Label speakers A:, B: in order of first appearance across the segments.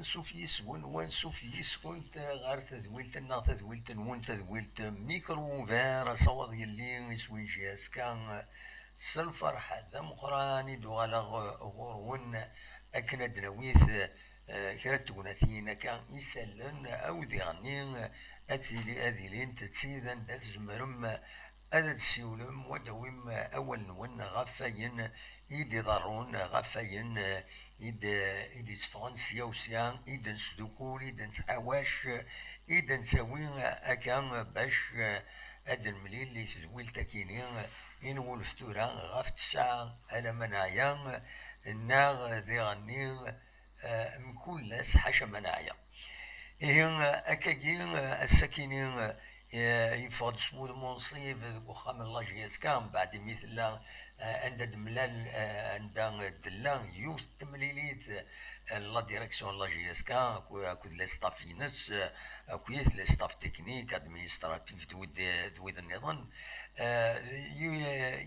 A: أنسوف يسون وانسوف يسون غير تذويلت النا تذويلت نون تذويلت ميكرو فير صوت يلي يسوي جاس كان سلفرحة ذا مقراني دو على غورون أكنا دنويث كرا توناثين كان يسلن أو ديغني أتيلي أذيلين تتسيدا تزمرم أذا تسيولم ودويم أول نون غفاين يدي ضرون غفاين يدي تفغن سياوسيا يدي نسدوكول يدي نتحواش يدي نساوي أكان باش أد المليل اللي تدويل تاكيني إنول فتورا غاف تسعة ألا منايا الناغ ذي غني مكلس حاشا منايا أكاكين السكينين يفض سمود منصيب وخام الله جيسكام بعد مثل عند الملال عند الدلان يوث تمليليت لا ديريكسيون لا جيسكا كود لي ستاف فينس كويث لي ستاف تكنيك ادمينستراتيف دويد النظام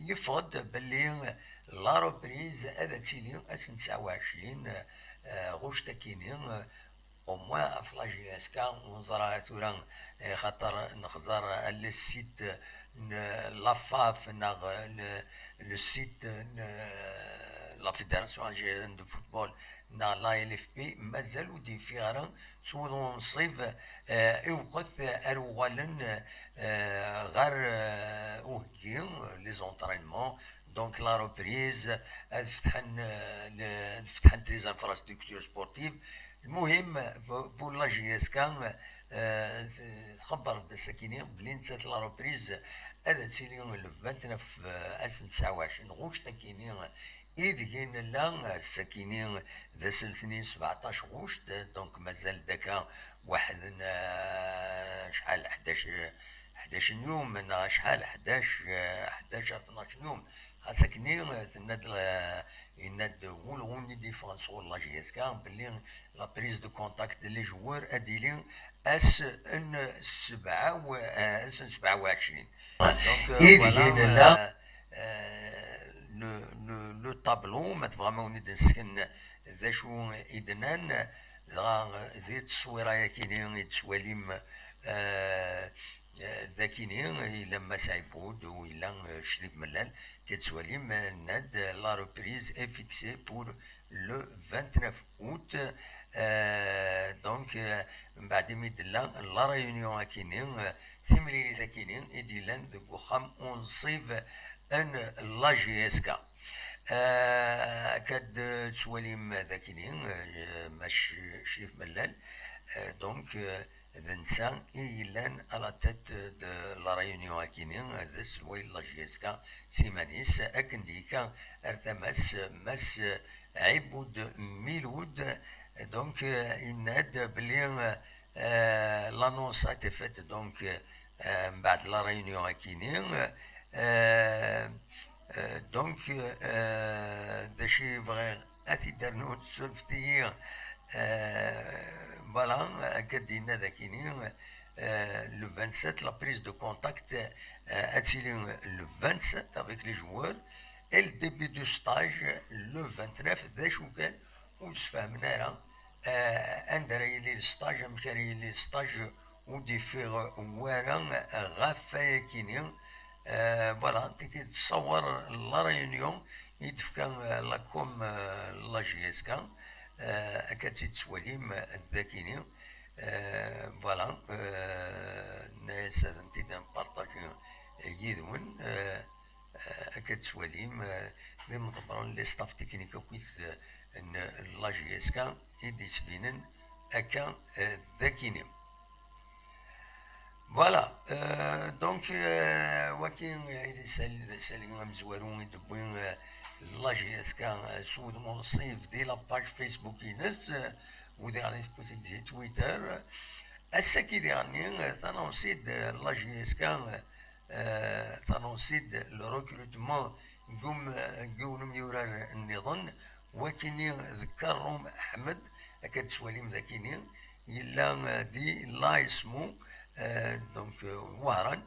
A: يفض باللي لا روبريز هذا تيلي اسن 29 غوش تكينين au moins à Flagiesca, on zara turan خاطر نخزر le site la FAF le site la Fédération algérienne de football la LFP مازالوا ديفيران سودون صيف اوقت اروالن غير اوهكين لي زونطرينمون دونك لا روبريز فتحن لي انفراستركتور سبورتيف المهم بور لا جي اس كان تخبر الساكنين بلي نسات لا روبريز هذا تسيلي لو 29 اسن 29 غوش تاكينين إذ لا الساكنين ذا سلثنين 17 غوش دونك مازال داكا واحد شحال 11 يوم من شحال 11 12 يوم ساكنين يناد ولغوني ديفونس والله جيسكا بلي لا بريز دو كونتاكت لي جوار اديلين اس ان 27 دونك فوالا لو طابلو ما تفهموا ندسكن ذا شو إدنان ذي التصويرة يكيني يتسواليم ذاكيني لما سعيبود وإلا شريك ملال كتسواليم ناد لا روبريز est fixée pour le 29 août دونك من بعد ميدلا لا ريونيون كاينين ثمليلي كاينين إديلان دو خام اون صيف ان لا جي اس كا كاد تسواليم ذاكينين ماش شريف ملال دونك ذنسا إيلان على تات لا ريونيون كاينين ذا سوي لا جي اس كا سيمانيس أكنديكا ارتماس ماس عبود ميلود دونك يناد بلي لانونس اتي فات دونك من بعد لا ريونيون كاينين دونك داشي فغي اثي دارنوت سولفتي فوالا كدينا ذاكينين le 27 la prise de contact le 27 avec les joueurs et le début du stage le 29 ذا شو كان وتفاهمنا راه اندري لي الستاج مكاري لي ستاج وديفيغ ورا غافا كينين فوالا تيكي تصور لا ريونيون يتفكا لاكوم لا جي اس كا اكاتي تسواليم ذاكينين فوالا ناس انتي نبارطاجي يدون اكاتسواليم لي مطبرون لي ستاف تكنيك وكيت لا جي اس كا يدي سفينن اكا ذاكينين فوالا دونك وكين يدي سالي مزوارون يدبوين لا جي اس كا سود منصيف دي لاباج فيسبوك ينس ودي غادي دي تويتر الساكي دي غاني تانونسيد لا جي اس كا تانونسيد لو ريكروتمون قوم يورار النظام وكيني ذكرهم احمد اكاد سواليم ذاكيني يلا دي لا اسمو دونك وهران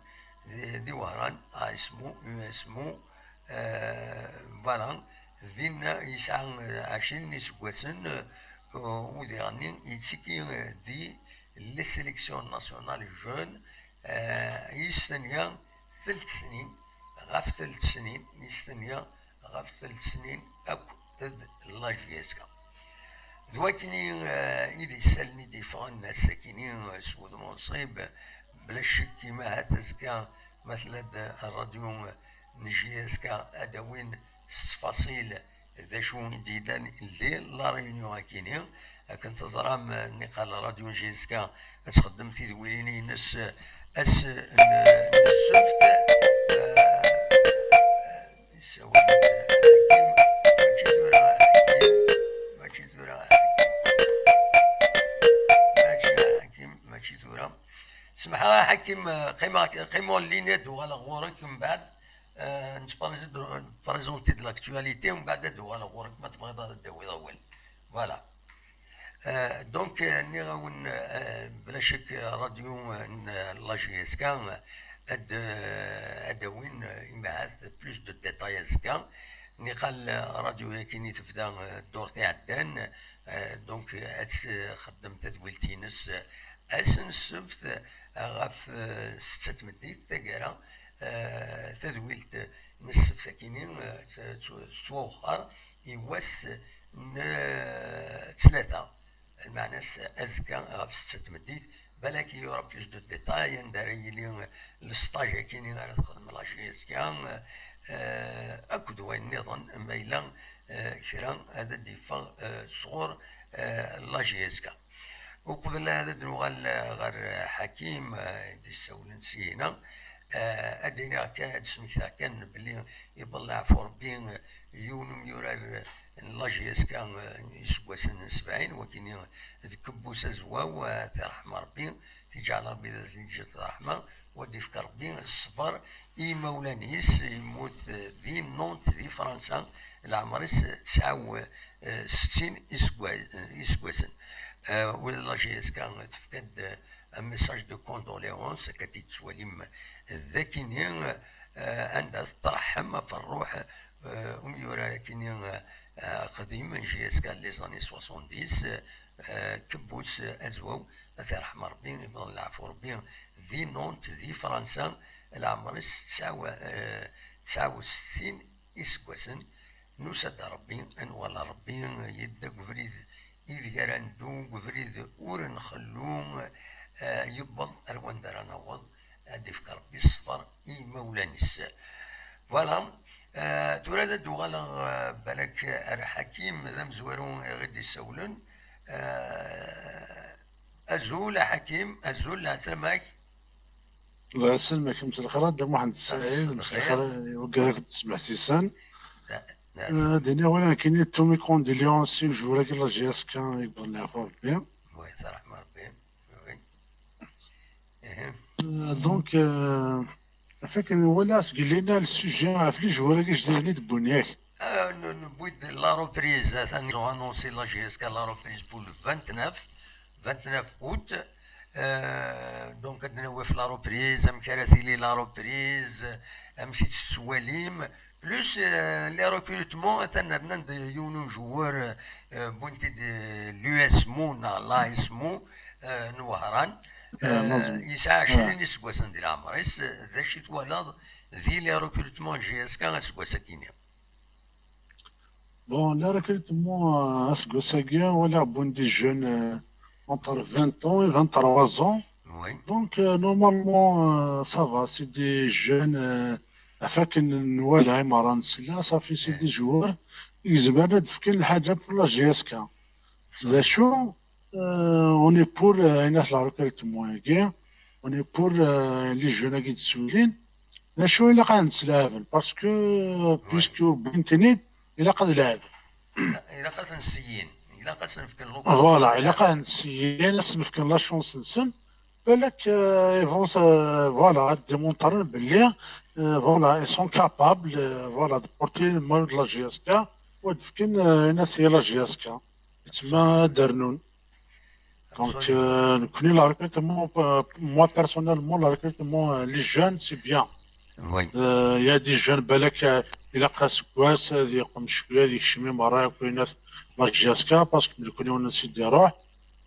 A: دي وهران اسمو فوالا ذينا يسعى 20 نسواسن وديرني يتسكي دي لي سيليكسيون ناسيونال جون يستنيا 3 سنين غاف 3 سنين يستنيا غاف 3 سنين اكو لاجيسكا دواتني إذا يسالني ديفرون الناس ساكنين سود منصيب بلا شك كيما هاتزكا مثلا الراديو نجيسكا اداوين التفاصيل ذا شو ديدان الليل لا ريونيون كاينين كنت زرام نقال راديو نجيسكا تخدم في دويني نس اس نسفت يساوي حكيم ماشي دورا حكيم ماشي دورا ماشي دورا سمحها حكيم قيمة اللينات وغالا غورك من بعد نتبريزونتي دو لاكتواليتي ومن بعد دوغالا غورك ما تبغي داوي اول فوالا دونك ني غاون بلا شك راديو لاجيسكا اداوين يبعث بلوس دو ديتاي اسكا ني قال راديو كيني تبدا الدور تاع الدان دونك خدم تدويلتي نس اسن السبت غاف 6 مديت تاكرا تدويلت نصف ساكنين توخر يواس 3 المعنى ازكى غاف 6 مديت بالك يورا بلوس دو ديتاي نداري لي السطاج كاينين على تخدم لاجيسكا اكو دوين نظن مايلا كرا هذا ديفا صغور لاجيسكا وقبل هذا نوغال غير حكيم دي السول نسينا ادينا كان سميتها كان بلي يبلع فوربين يونم يورا لاجيسكا يسوى 70 ولكن كبوس زواو ترحم ربي تجعل ربي ذات الجد رحمه ودي فكر ربي الصفر اي مولانيس يموت ذي نونت ذي فرنسا العمريس 69 يسواسن ولا جيسكا تفقد ميساج دو كوندوليونس كتي تسوليم ذاكينين عندها ترحم في الروح وميورا كينين قديم جيسكا لي زاني 70 كبوس ازواو ترحم ربي يبغى العفو ربي ذي نونت ذي فرنسا العمريس 69 يسكوسن نوسد ربي انوال ربي يدك فريد إذ يراندو وفريد أور نخلوم يبض أروان دارا نوض أدي فكر ربي الصفر إي مولانيس فوالا توراد دوغالا بالك حكيم مادام زوارون غادي يسولن أزول حكيم أزول السلامك
B: الله يسلمك مساء الخير دير واحد السعيد مساء الخير وكذاك تسمع سيسان ديني اولا كاينين تومي كونديليونسي وجورا كي لا جي اس كان يقبض العفو ربي
A: وي رحم ربي
B: دونك فاك ولا سقلينا السوجي عرف لي جورا كي جديدني تبونياك
A: نبويد لا روبريز ثاني جو انونسي لا جي اس كان لا روبريز بول 29 اوت دونك عندنا في لا روبريز ام كارثي لي لا روبريز مشيت السواليم بلوس لي ريكروتمون تاعنا يونو جوار بونتي لو اسمو لا اسمو نوهران يسعى 20 سكواس ندير عمريس ذا شي توالاد ذي لي ريكروتمون جي اس كان سكواسا كينيا
B: بون لي ريكروتمون سكواسا ولا بوندي جون entre 20 ans et 23 ans.
A: Oui.
B: Donc, normalement, ça va. C'est des jeunes. afin نوالها مرة نسلا صافي سي دي جوار يزبرنا تفكر الحاجة بور لا جي اس كا لا شو اوني بور هنا في لا ريكروتمون هاكي اوني بور لي جون هاكي تسولين لا شو إلا قاعد نسلافن باسكو بيسكو بنتنيد إلا قاعد لعب
A: إلا قاعد نسيين إلا قاعد نفكر
B: فوالا إلا قاعد نسيين نفكر لا شونس نسن بالك يفون فوالا ديمونطرون بلي فوالا ils sont capables فوالا de porter le maillot de la GSK وتفكن ناس هي لا GSK تسمى درنون دونك نكوني لا ريكروتمون موا بيرسونيلمون لا ريكروتمون لي جون سي بيان
A: Oui.
B: يا دي جون بالك إلا قاس كواس هذه يقوم شوية هذيك شمي مرايا كوينات لا جياسكا باسكو ملي كون يونا سيدي يروح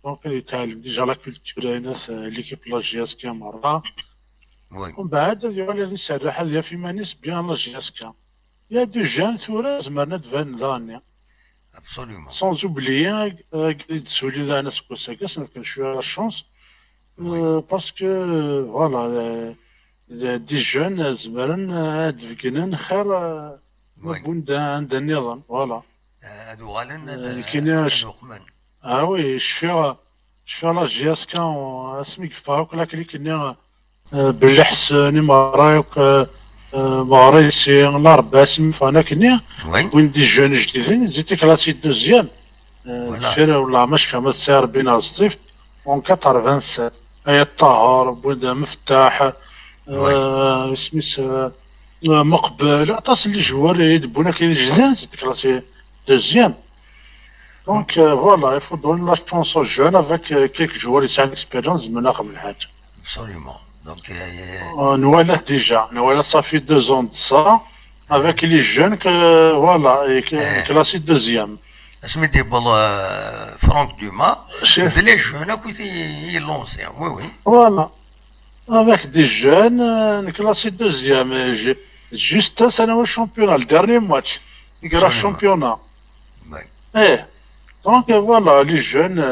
B: دونك يتعلم ديجا لا كولتور هنا ليكيب لا جياسكا مرة
A: وي
B: ومن بعد هذه يولي هذه يسرح هذه في مانيس بيان لا جياسكا يا دو جان ثورة زمرنا تفان لاني
A: ابسوليومون.
B: سونز اوبليي قريت تسولي ذا ناس كوساكاس نفكر شوية لا شونس
A: وي
B: باسكو فوالا دي جون زمرن هاد فكنن خير
A: وي
B: مبون عند النظام فوالا
A: هادو غالن
B: كاين
A: هادو خمان.
B: وي شفيا لا جياسكا اسميك فاوك لكن اللي كنا بالحس مرايك مغريسي الاربع سمي فانا كنا
A: وي
B: وين دي جون جديدين زيتي كلاسي دوزيام
A: فوالا
B: تفير ولا مش فاهم السير بين الصيف اون 87 اي الطاهر بودا مفتاح
A: وي
B: سميس مقبل عطاس اللي جوار يدبونا كاين جديد زيتي كلاسي دوزيام دونك فوالا il faut donner la chance aux jeunes avec quelques joueurs qui ont une expérience من اخر من حاجه
A: ابسوليومون. دونك
B: نوالا ديجا نوالا صافي 2 ans de ça avec les jeunes que voilà classé deuxième
A: اسميتي بول فرانك دوما
B: chef
A: لي جون كنت يلونسي. وي وي
B: voilà avec des jeunes classé deuxième juste ça le championnat le dernier match il y a le
A: ابسوليومون.
B: championnat
A: وي
B: eh donc voilà les jeunes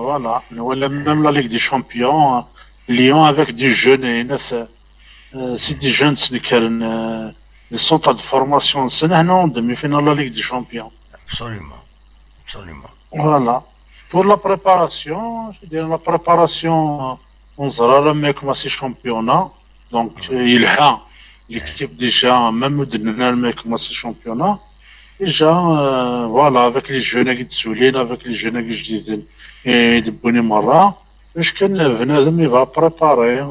B: voilà voilà même la Ligue des Champions Lyon avec des jeunes et c'est des jeunes qui كان des centres de formation سنة هنا en demi-finale la Ligue des Champions
A: ابسوليومون. ابسوليومون.
B: voilà pour la préparation je veux dire la préparation on sera là mais comme c'est championnat donc
A: وي
B: il y a l'équipe déjà même de mais comme c'est championnat déjà voilà avec les jeunes qui تسولين avec les jeunes qui جديدين يدبوني مرة باش كان بنادم il va préparer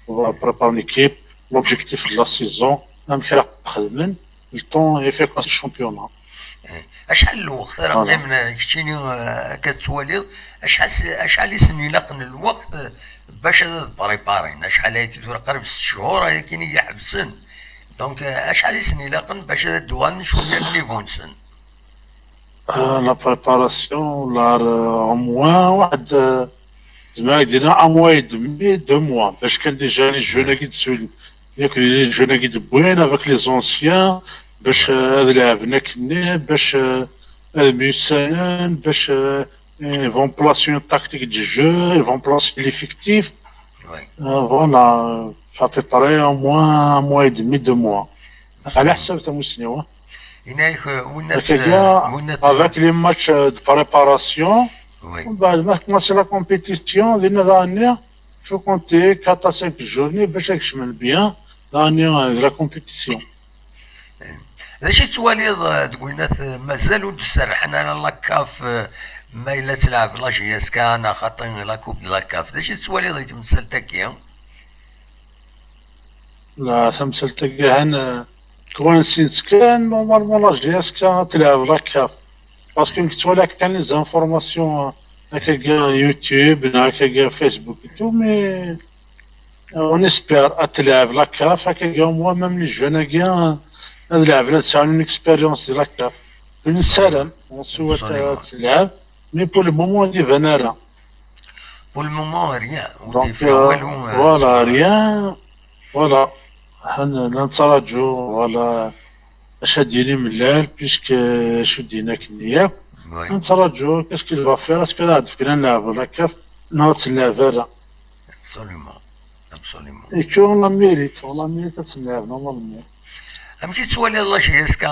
B: on va préparer une équipe l'objectif de la saison même كي راح خدمن le temps il fait comme c'est championnat
A: اشحال الوقت راه
B: voilà
A: قيمنا كشتيني كتوالي اشحال يسن يلاقن الوقت باش هذا بريبارين اشحال هيك قريب 6 شهور هي كاين يحبسن. دونك اشحال يسن يلاقن باش هذا الدوان شويه النيفو نسن.
B: la préparation là au moins واحد زعما دينا ان mois et demi 2 mois باش كان ديجا لي جون كي تسول ياك لي جون كي دبوين افيك لي زونسيان باش
A: وي
B: هاد لعبنا كني باش الميسانين باش ils vont placer une tactique de jeu, ils vont placer l'effectif.
A: وي
B: Voilà, ça fait pareil au moins 1 mois et demi, 2 mois. على
A: ابسوليومون.
B: حسب تموسنيوه.
A: هناك ونات
B: هكايا
A: ونات.
B: avec les matchs de préparation,
A: وي
B: ومن بعد ما commencer la compétition, دينا ثاني faut compter 4 à 5 journées باش يكشمل bien ثاني la compétition.
A: هادشي التواليض تقولنا مازال ود سرحنا لاكاف ما الا تلعب لا جياسكا انا خاطر لا كوب دو لاكاف هادشي التواليض يتمثل تاكيا.
B: لا تمثل تلقاهن كوانسينس كان نورمالمون لا جياسكا تلعب لا كاف باسكو نكتبوا كان لي زانفورماسيون هكاكا يوتيوب هكاكا فيسبوك تو مي اون اسبير تلعب لا كاف هكاكا موا ميم لي جون كاع هاد لعبنا تسعى اون اكسبيريونس ديال لا كاف نسالم اون سوات
A: ابسوليومون.
B: تلعب مي بور لو مومون دي فانارا
A: بور المومون ريان ودي
B: دونك
A: فيها والو
B: فوالا
A: سبحان الله.
B: ريان فوالا نتراجعو فوالا اش ديالي ملال بيسك شو دينا كنيا
A: وي
B: نتراجعو كاش كي va faire اسكو عاد فكرنا نلعبو لا كاف نهار تلعب فيرا
A: ابسوليومون. ابسوليومون.
B: اي كو لا ميريت تلعب نورمالمون
A: امشي توالي لا جياسكا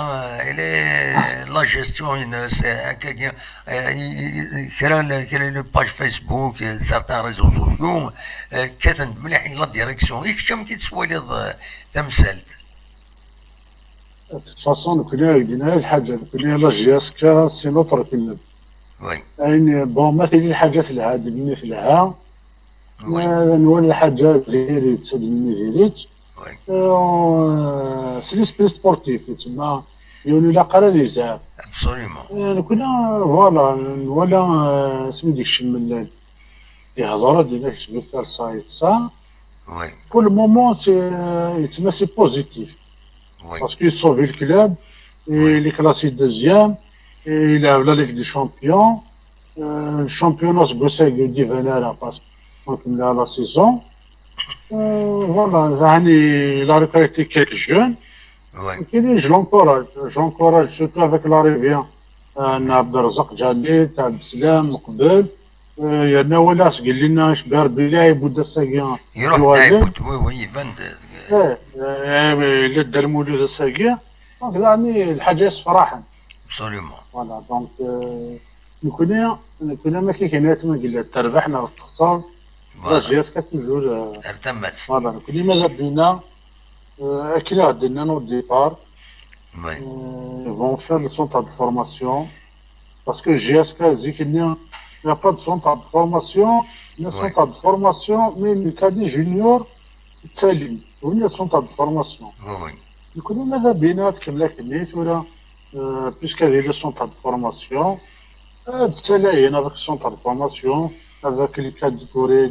A: الى لا جيستيون هكاكا كرا لو باج فيسبوك سارتان ريزو سوسيو كاتن مليح لا ديريكسيون يكشم كي توالي تمثالت.
B: فاصون كنا دينا هاد الحاجه كنا لا جياسكا سي نوتر كنا
A: وي
B: يعني بون مثلا الحاجات العادي مني في الها
A: وي
B: نولي الحاجات ديالي تسد مني دياليت
A: وي
B: سي ليسبري سبورتيف تما يولي لا قرا لي زاف
A: ابسوليومون.
B: يعني كنا فوالا ولا سمي ديك الشي من الهضره ديالنا كتبغي فيها سايت صا
A: وي
B: بور لو مومون سي تما سي بوزيتيف
A: Oui,
B: parce qu'il sauve le club,
A: oui,
B: il est classé deuxième, et il a la Ligue des Champions. Le championnat, c'est du Venera parce qu'il a la saison. Voilà, il a recruté quelques jeunes.
A: oui,
B: Je l'encourage. J'encourage surtout avec l'arrivée d'Abdelrazak Jalil, Abdeslam, Mqbel. Il y a Nawalas qui لنا شبار بلاي بودا الساقية
A: يروح
B: يوازن.
A: نايبوت وي وي فند.
B: اللي دار مولود الساقية. دونك يعني الحاجة صراحة.
A: ابسوليومون.
B: فوالا دونك نكون ما كاين ما قلنا تربحنا تخسر. لا
A: فوالا
B: جياسكا توجور.
A: ارتمت.
B: فوالا نكون ما غدينا كي غدينا نو ديبار.
A: وي
B: Ils vont faire le centre de formation. Parce que GSK, il n'y a pas de centre de formation. Il y a un
A: وي
B: centre de formation, mais le cadet junior, c'est lui. Il y a un centre de formation.
A: وي
B: Donc, il y a des bénats qui puisqu'il y a le centre de formation, c'est là, il y a avec le centre de formation, avec les catégories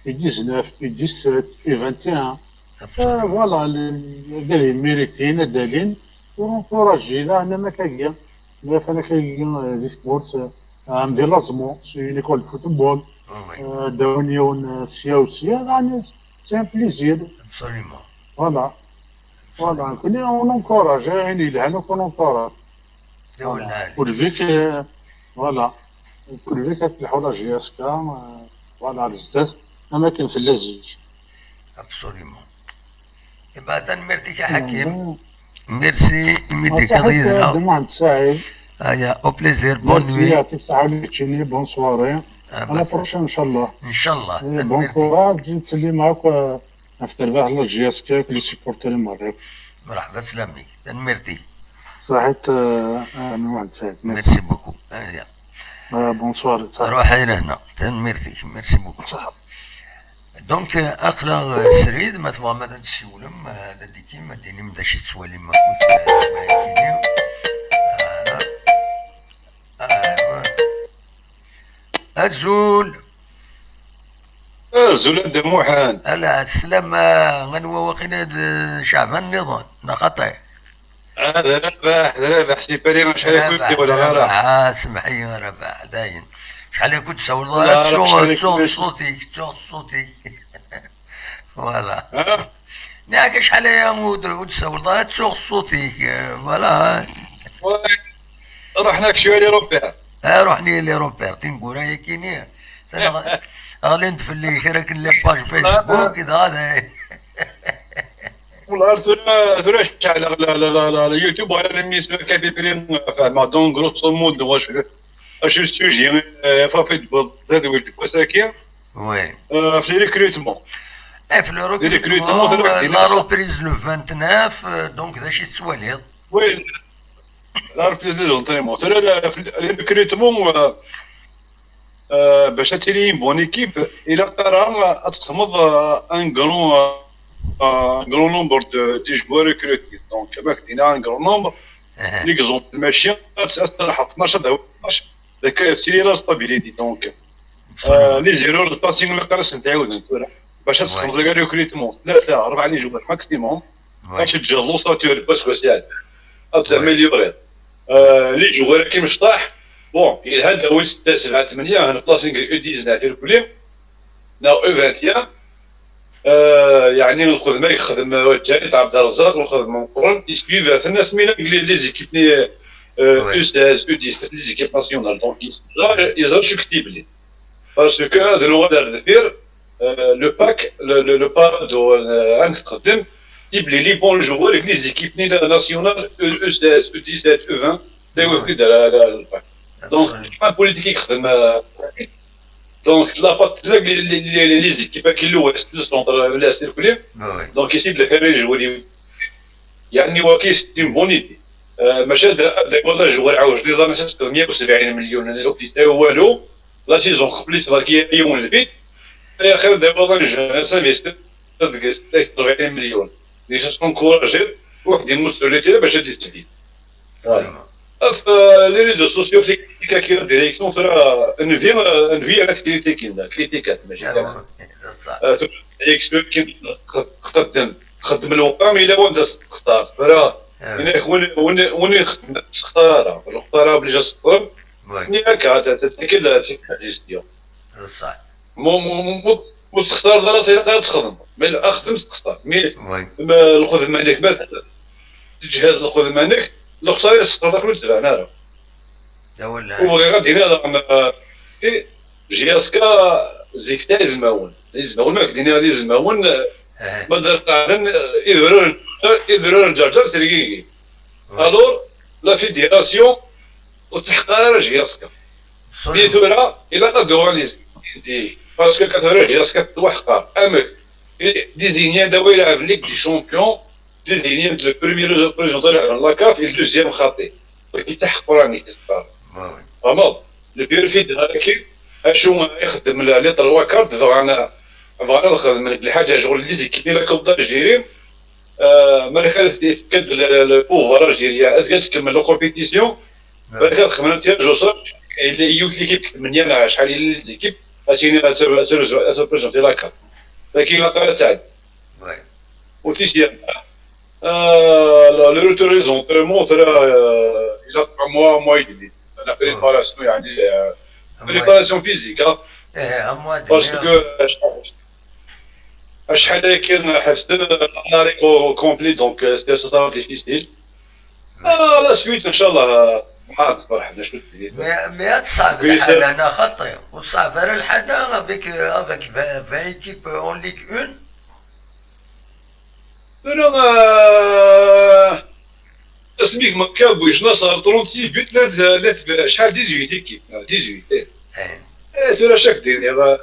B: U19, U17, U21.
A: ابسوليومون.
B: Voilà, les mérités, les délits, pour encourager, là, on a كاين مثلا كاين دي سبورت عندي لازمون سي اون ايكول فوتبول
A: وي
B: داونيون سياوسية يعني سي ان بليزير
A: ابسوليومون.
B: فوالا فوالا
A: ابسوليومون.
B: كوني اون انكوراج يعني لهنا كون انكوراج
A: دولة
B: فوالا
A: عالي.
B: كل فيك فوالا كل فيك كتلحو لا جي اس كا فوالا بزاف اماكن في اللزيج
A: ابسوليومون. يبقى ميرتي حكيم. ميرسي ميدي
B: صحيت
A: قضينا.
B: ديما عند سعيد
A: هيا او بليزير بون
B: ميرسي
A: نوي.
B: يعطيك الصحة وليتشيني بون سواري على
A: بس
B: بروشين ان شاء الله
A: ان شاء الله
B: بون
A: ميرتي.
B: كوراج جيت اللي معاك في تربح لا جي اس كي اللي سيبورتي المغرب
A: مرحبا سلامي ميرتي.
B: صحيت من واحد سعيد
A: ميرسي
B: ميرسي
A: بوكو. هيا
B: بونسوار
A: روحي لهنا ميرتي ميرسي بوكو.
B: صح
A: دونك اخلا سريد ما تبغى ما تسولم هذا ديكي ما ديني مدا شي تسوالي ما كنت باكيني. ايوا الزول.
C: زولاد دموحان.
A: الا السلامة غنوا وقينا شعبان النظام نخطي.
C: هذا رباح سي بالي ما شحال
A: ربح
C: كنت ولا غير
A: ربح سمحي ربح داين. شحال كنت تصور
C: لا،
A: تشوف
C: شحال
A: تشوف
C: كنت-
A: صوتي تشوف صوتي. فوالا
C: ها
A: ياك شحال يا مود وتصور تشوف صوتي. فوالا
C: رحنا شويه لربها.
A: روحني لي روبير تنقول هاي كيني. غالي في اللي كراك لي باج فيسبوك اذا هذا.
C: والله ثرا شحال لا اليوتيوب على الميسور كافي برين فما دون غروسو مود واش السوجي فافي تدوير وساكيه
A: وي
C: في ريكروتمون.
A: في لو
C: دي ريكروتمون
A: ريكروتمون لا روبريز لو 29 دونك ذا شي تسواليض.
C: وين لا ريبريز لونطريمون ثرا في ريكروتمون باش تيري بون ايكيب الى ترى تخمض ان غرون نومبر دي جوار ريكروتي. دونك باك دينا ان غرون نومبر ليكزومبل ماشي تاثر 12 دابا 12 ذاك تيري لا ستابيليتي. دونك لي زيرور دو باسينغ ما قدرش نتعاود باش تخمض لك ريكروتمون 3 4 لي جوار ماكسيموم باش تجازو ساتور باش وسعد تاميليوري لي جوار كي مشطاح. بون هذا هو 6 7 8 انا بلاسينغ او 19 الكليه نا او 21 يعني الخدمه يخدم الجاي تاع عبد الرزاق والخدمه مقرن يسكيف الناس مينا لي زيكيب او 16 او 17 لي زيكيب ناسيونال. دونك يزار شو كتب لي باسكو هذا لو دار دفير لو باك لو بارادو انك تخدم تيبلي لي بون جوار لي زيكيب ناسيونال او 16 او 17 او 20 دايو في دار الباك. دونك ما بوليتيك يخدم. دونك لا بات لي زيكيب كي لوست السونتر لا سيركولي.
A: وي
C: دونك يسيب الخارج جوالي يعني هو كيستيم بونيتي ماشي والله جوال عاوج لي ظن 170 مليون انا والو لا سيزون قبلت راكي يوم البيت يا خير دابا ظن سافيست 40 مليون دي سون كوراجي واحد المسؤوليه باش تستفيد. Les réseaux sociaux فيك كاين ديريكسيون ترى نفي اكتيفيتي كاين كريتيكات ماشي ديريكسيون كي تخدم تخدم الوقام الى وين تختار فرا هناك وين تختار الختار بلي جا تختار ياك تتكل جيستيون
A: صح
C: مو تختار دراسه غير تخدم مي اخدم تختار مي الخدمه عندك مثلا تجهز الخدمه عندك الختار تختار كل سنه انا وغير غادي هنا جياسكا زيكتا يزماون ما كدينا هذه يزماون بدر قاعدين يديروا الجرجر تريكي الور لا فيديراسيون وتحقق جياسكا بيثورا الى قدروا لي باسكو كثر جياسكا توحقا امك ديزينيان داو يلعب ليك دي شامبيون ديزينيان لو بريمير بريزونتور على لا كاف الدوزيام خاطي يتحققوا راني تستار فهمت لو بيرفيد هاكي اشو يخدم لي 3 كارت فانا نخدم الحاجه شغل لي زيكيب لا كوب دالجيري ما خالف يتكد البوفر الجيريا ازكا تكمل لو كومبيتيسيون بركات خدمنا جوصر يوت ليكيب 8 شحال لي زيكيب اسيني بريزونتي لا كارت لكن لا طالع تاعي وتيسيا لو روتوريزون تريمون ترى الى موا يدي لا بريباراسيون يعني بريباراسيون فيزيك باسكو شحال كان حفظت ناريكو كومبلي دونك سي سا ديفيسيل لا سويت ان شاء الله ما تصبر حنا شنو
A: مي تصعب الحال انا خطي وصعب غير الحال افيك 20 ايكيب اون ليغ 1
C: انا اسميك مكابوش نصر 36 بيت لا شحال 18 ايكيب 18 ترى شاك دير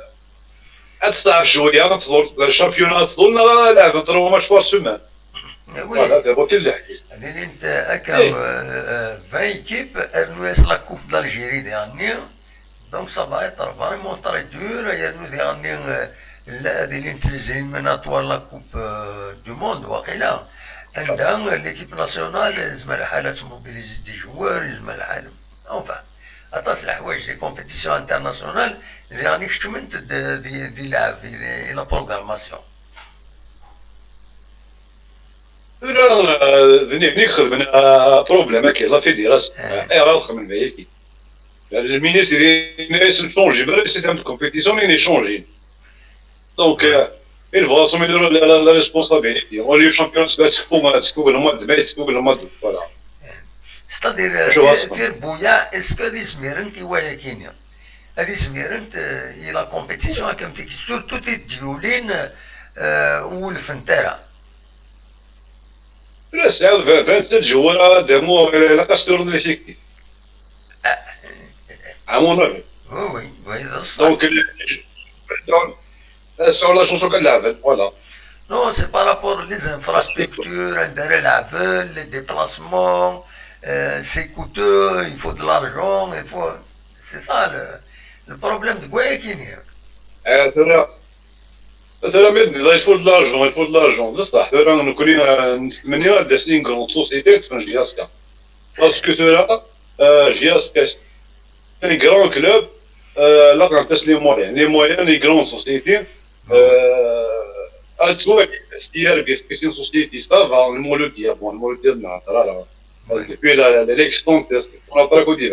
C: تصعب شويه تصدر الشامبيونات تصدر لعب 3 ماتش بار سومان فوالا دابا كاين الحديث
A: يعني انت هكا 20 ايكيب ارنويس لا كوب دالجيري ديالني دونك صافا يطرا فريمون طري دور يرنو ديالني هذه الانتريزيميناتوار لا كوب دو موند واقيلا عندها ليكيب ناسيونال لازم الحالة تموبيليزي دي جوار لازم الحالة اونفان اطاس الحوايج دي كومبيتيسيون انترناسيونال اللي راني خدمت دي لعب في لا بروغراماسيون
C: ذني خدمنا بروبليم كاين لا فيديراس راه خدمنا بها كي المينيستر يناس شونجي بلا سيستم دو كومبيتيسيون يني شونجي دونك il va assumer la responsabilité. On est champion de le mois de mai, le mois d'août, voilà.
A: C'est-à-dire, كير بويا اسكو هادي سميرنت هوايا كاينه هادي سميرنت هي لا كومبيتيسيون كان فيك سورتو تيديولين والفنتاره
C: لا سعود 27 جوار دامو لاقاش تورن ليفيكتيف عمون راه
A: وي هذا صح
C: دونك sur la chanson qu'elle avait, voilà.
A: Non, c'est par rapport aux infrastructures, les déplacements, c'est coûteux, il faut de l'argent, il faut... C'est ça le problème de Guayaquil.
C: Il faut de l'argent, il faut de l'argent. C'est ça. Nous connaissons des grandes sociétés qui font Giasca. Parce que Giasca, c'est un grand club, là, on a les moyens, les grandes sociétés. C'est une société ça va le mot le dire depuis l'élection on a pas côté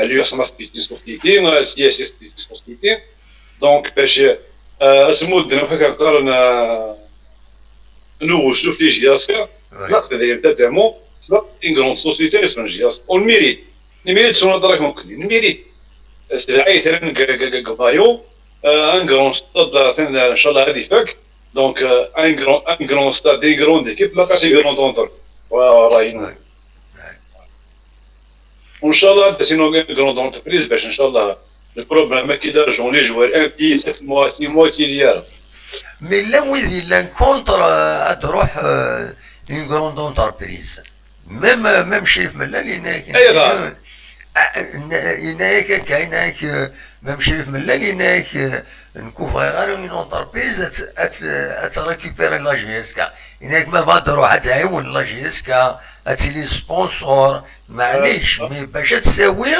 C: l'USMA c'est une société CSS c'est une société donc ce mot de nous شوف لي جياسكا نقدر تمام une grande société on le mérite sur notre dragon on mérite c'est la un grand stade inchallah هذه فك donc un grand stade des grandes équipes là c'est grand entre راهي ان شاء الله سينو grand entreprise باش ان شاء الله البروبليم كي دارجون لي جوار ان بي 7 mois 6 mois تيليار
A: مي لا ويدي لا كونتر تروح une grande entreprise même شريف ملال هناك كاين même شريف ملال هناك نكوفري غير اون اونتربريز اتريكوبيري لا جي اس كا هناك ما بعد تروح تعاون لا جي اس كا تسيلي سبونسور معليش مي باش تساوي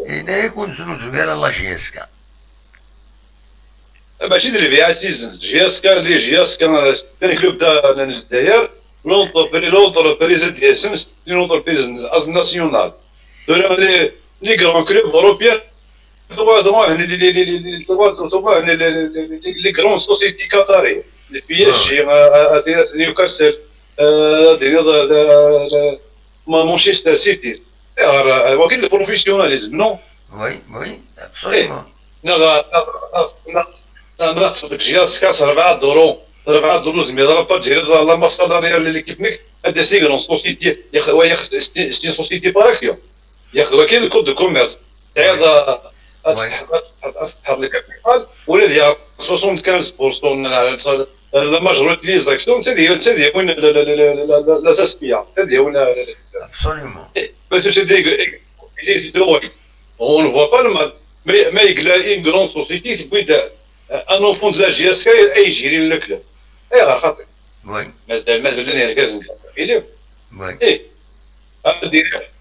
A: هناك ونزلو غير لا جي اس كا
C: ماشي دري فيها سيزن جي اس كان ثاني كلوب تاع الجزائر لونتربريز ديال سنس لونتربريز ناسيونال لي كرون كلوب اوروبيان trois les grandes sociétés qatariennes, les PSG, Newcastle, Manchester City. وكيل البروفيسيوناليزم نو
A: وي وي ابسوليومون.
C: نغطفك جياس كاس 4 دورو 4 دورو زمي ضرب تجير لا ماسا دارير ليكيبنيك هذا سي غرون سوسيتي ياخذ سي سوسيتي باراكيو ياخذ وكيل الكود دو كوميرس هذا تحط لك كابيتال ولا ديال 75% لا ماجوريتي لي زاكسيون هذه وين لا تسميه هذه وين
A: ابسوليومون.
C: بس c'est deux ways. On ne voit pas le mal. Mais il y a une grande société qui peut un enfant de la GSK et gérer le club. Et خاطر.
A: وي
C: Mais اللي كازن كاين.
A: وي.
C: إيه.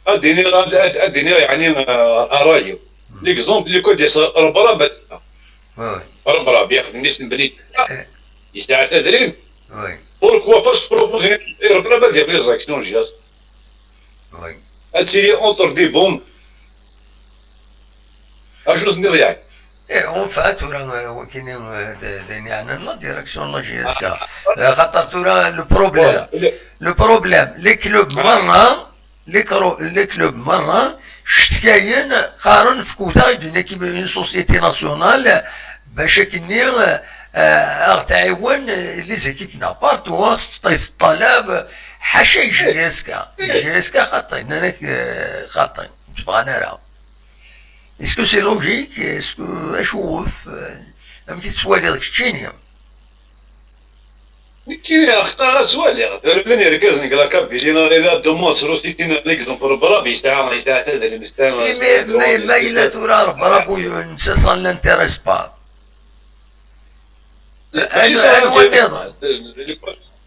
C: أديني يعني أرايو. ليكزومبل اللي كنت ربرة
A: وي
C: ربرة بياخذ الناس البنيت. يستعاد تدريب.
A: وي
C: Pourquoi pas se proposer ربرة ديال لي زاكسيون جياس.
A: وي.
C: attirer entre des bombes أجوز نضيع.
A: ايه اون فات ولا كاينين يعني لا ديريكسيون لا جي اس كا خاطر تورا لو بروبليم لي كلوب مره لي كلوب مره شتكاين قارن في كوتا دون ايكيب اون سوسيتي ناسيونال باش كني تعاون لي زيكيب بارتو طيف الطلب حاشا جي اس كا خاطين انا خاطين تبغى نرى. اسكو سي لوجيك اسكو اشوف فهمتي تسوالي داك الشيء
C: كاين اخطاء سوالي بلاني ركزني كلا كابي لينا دومون سروسيتينا ليكزومبل برا بيساعد هذا اللي مستعمل
A: ما الا تورا ربو نسا سان لانتيريس با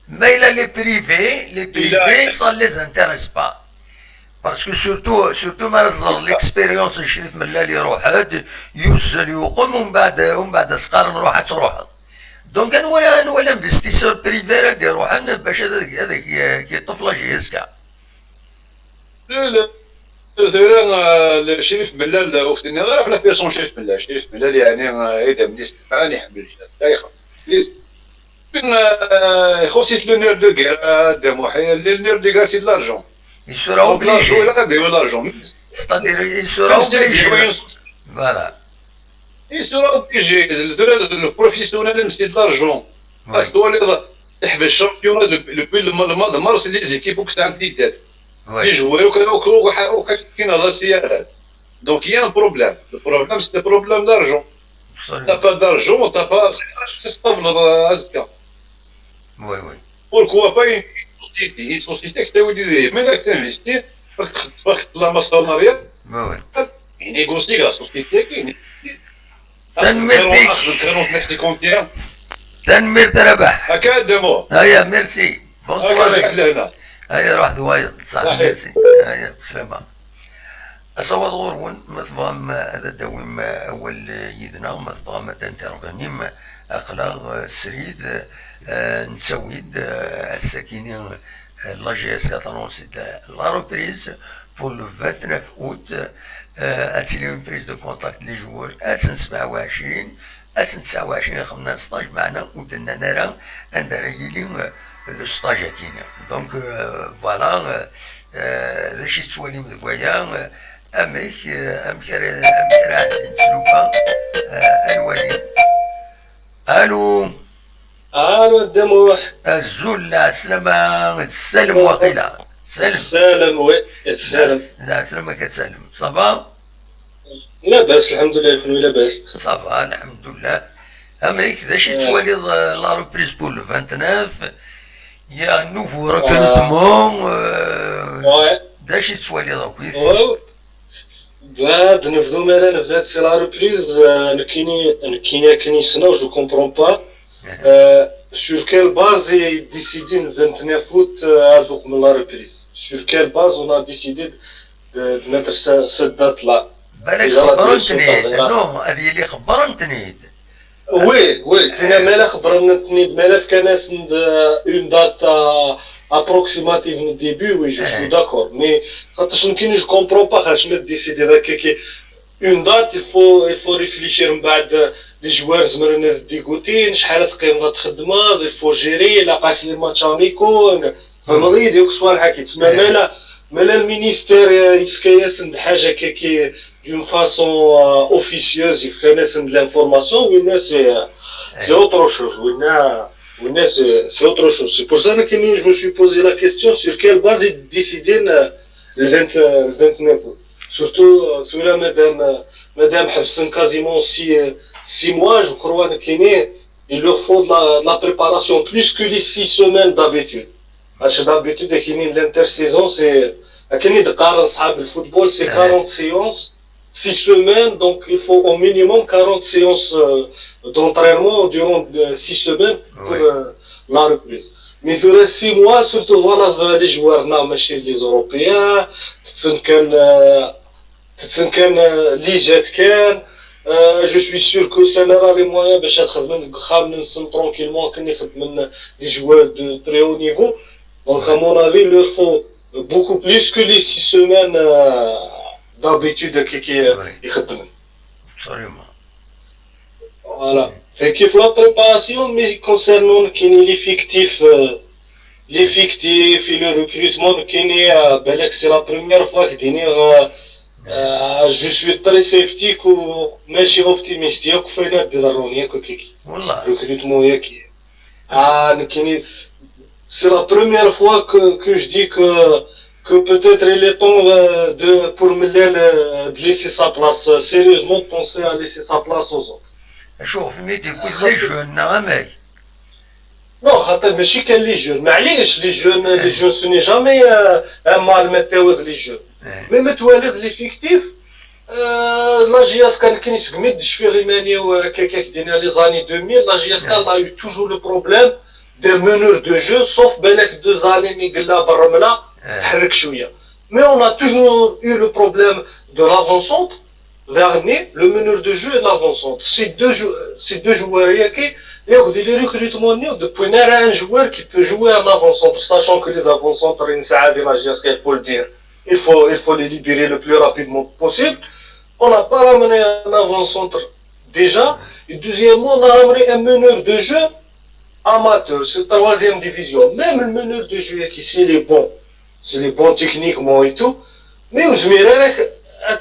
A: ما الا لي بريفي سان لي انتيريس با باسكو سورتو ما رزر ليكسبيريونس نشريت من اللي يروحد يوزل يقوم ومن بعد سقار نروح تروح دونك انا ولا انفستيسور بريفي راه يروح باش هذاك كيطفل جي اس كا.
C: لا لا شريف ملال وقتنا غير حنا بيرسون شريف ملال يعني اذا منيس معاني يحمل لا يخاف من خصيت لو نير دو غير دموحي لو نير دو غاسي de l'argent.
A: Il sera obligé. C'est-à-dire, il sera obligé. Voilà.
C: Il sera obligé. Le professionnel, c'est de l'argent. Parce que tu as le championnat depuis le mois de mars, les équipes qui sont têtes. Les joueurs qui sont dans. Donc il y a un problème. Le problème, c'est le problème d'argent. Tu n'as pas d'argent, tu n'as pas. C'est stable dans Azka.
A: Oui, oui.
C: Pourquoi pas une société que tu as dit, mais là tu investis, tu la maçonnerie, il négocie la société qui
A: تنمير تربح.
C: أكاديمو.
A: هيا ميرسي. بونسوار. هيا روح دوايا صح ميرسي. هيا بسلامة. أصوات غورون مثبغم هذا دويم أول يدنا مثبغم تنترغنيم أخلاق سريد نسويد الساكنين لا جي اس كاتالونسي لا روبريز بور لو 29 اوت اتسيلي اون بريز دو كونتاكت لي جوور اسن 27 اسن 29 خمنا ستاج معنا ودنا نرى ان رايلين لو ستاج كاين دونك فوالا داكشي تسوالي مدكوايا اميك امكرا نسلوكا الوليد. الو
D: الدموح
A: الزول سلامة السلم وقيلا
D: سلم وي السلم
A: لا سلامك السلم صافا
D: لاباس الحمد لله يكون لاباس
A: صافا الحمد لله. امريك داشي تسوالي لا روبريز بور لو 29 يا نوفو ريكروتمون داشي تسوالي دوك
D: بعد نبدو مالا نبدات سي لا روبريز نكيني سنة جو كومبرون با sur quelle base est décidé le 29 août à la reprise? Sur quelle base on a décidé de mettre cette date-là?
A: بالك خبرتني نو هذه اللي خبرتني
D: Oui, oui, une date approximative au début, oui, je suis d'accord. Mais quand je ne comprends pas, je me décide une date, il faut réfléchir les joueurs sont dégoûtés, il faut gérer les matchs amicaux. فهمتي ديك السؤال حكيت تسمى مالا المينيستير يفكايسن حاجه كي دون فاسون اوفيسيوز يفكايسن لانفورماسيون وين سي اوتر شوز وين سي اوتر شوز سي بور سا كي جو مي بوزي لا كيستيون سور كيل باز ديسيدين ال 29 surtout cela madame حبسن quasiment 6 mois je crois كاينين il leur faut de la préparation plus que les 6 semaines d'habitude. D'habitude, l'intersaison, c'est. Le football, c'est 40 séances, 6 semaines, donc il faut au minimum 40 séances d'entraînement durant 6 semaines pour la reprise. Mais il reste 6 mois, surtout voilà, les joueurs, les Européens, je suis sûr que ça n'aura les moyens de tranquillement des joueurs de très haut niveau. Donc, à mon avis, il leur faut beaucoup plus que les 6 semaines d'habitude qui
A: Absolument.
D: Voilà. Fait qu'il faut la préparation, mais concernant l'effectif et le recrutement, c'est la première fois que je suis très sceptique ou même optimiste. Recrutement, c'est la première fois que je dis que peut-être il est temps pour Miller de laisser sa place, sérieusement penser à laisser sa place aux autres.
A: شوف ميدي كل لي جون نغمي
D: Non, ماشي كان لي جون معليش لي جون ce n'est jamais un mal متواضع لي جون مي متوالد ليفيكتيف لا جي اس كان يسقمد شويه غيماني وكاكا دينا لي زاني 2000 لا جي اس كان لا يو توجور لو بروبليم des meneurs de jeu, sauf Belek 2 années, Miguel Barramela, mais on a toujours eu le problème de l'avant-centre, dernier, le meneur de jeu et l'avant-centre. Ces deux joueurs, il y a des recrutements depuis un joueur qui peut jouer en avant-centre, sachant que les avant-centres, il faut le dire, il faut les libérer le plus rapidement possible. On n'a pas ramené un avant-centre déjà, et deuxièmement, on a ramené un meneur de jeu amateur, c'est troisième division. Même le meneur de jeu qui c'est les bons techniquement et tout, mais vous verrez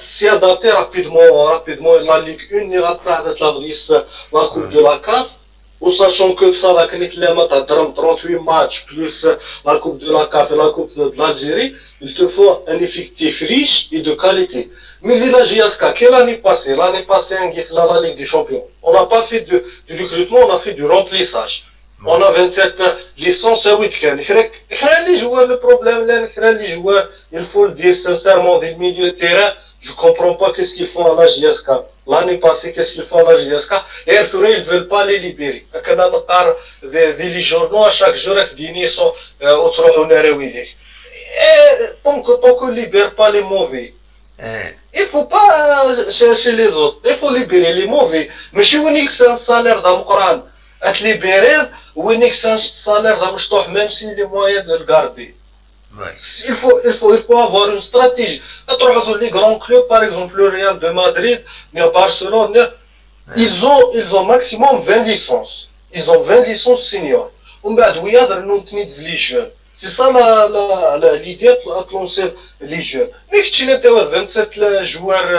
D: s'y adapter rapidement. La Ligue 1 il rattrape la Coupe de la CAF, ou sachant que ça va connaître les matchs à 38 matchs plus la Coupe de la CAF et la Coupe de l'Algérie, il te faut un effectif riche et de qualité. Mais la JSK, quelle année passée? L'année passée, la Ligue des Champions. On n'a pas fait du recrutement, on a fait du remplissage. On a 27 licences à week-end. Les joueurs, le problème, les joueurs, il faut le dire sincèrement, des milieux de terrain, je ne comprends pas qu'est-ce qu'ils font à la JSK. L'année passée, qu'est-ce qu'ils font à la JSK? Et ils ne veulent pas les libérer. Des journaux, à chaque jour, ils sont autres honneurs. Et tant qu'on ne libère pas les mauvais, il ne faut pas chercher les autres. Il faut libérer les mauvais. Mais je vous dis que c'est un salaire dans le Coran. Être libéré, ou c'est un salaire d'Amstoch, même s'il y a moyen de le garder. Il faut avoir une stratégie. Les grands clubs, par exemple le Real de Madrid, mais Barcelone, ils ont maximum 20 licences. Ils ont 20 licences seniors. On va dire les jeunes. C'est ça l'idée de lancer les jeunes. Mais tu n'as pas 27 joueurs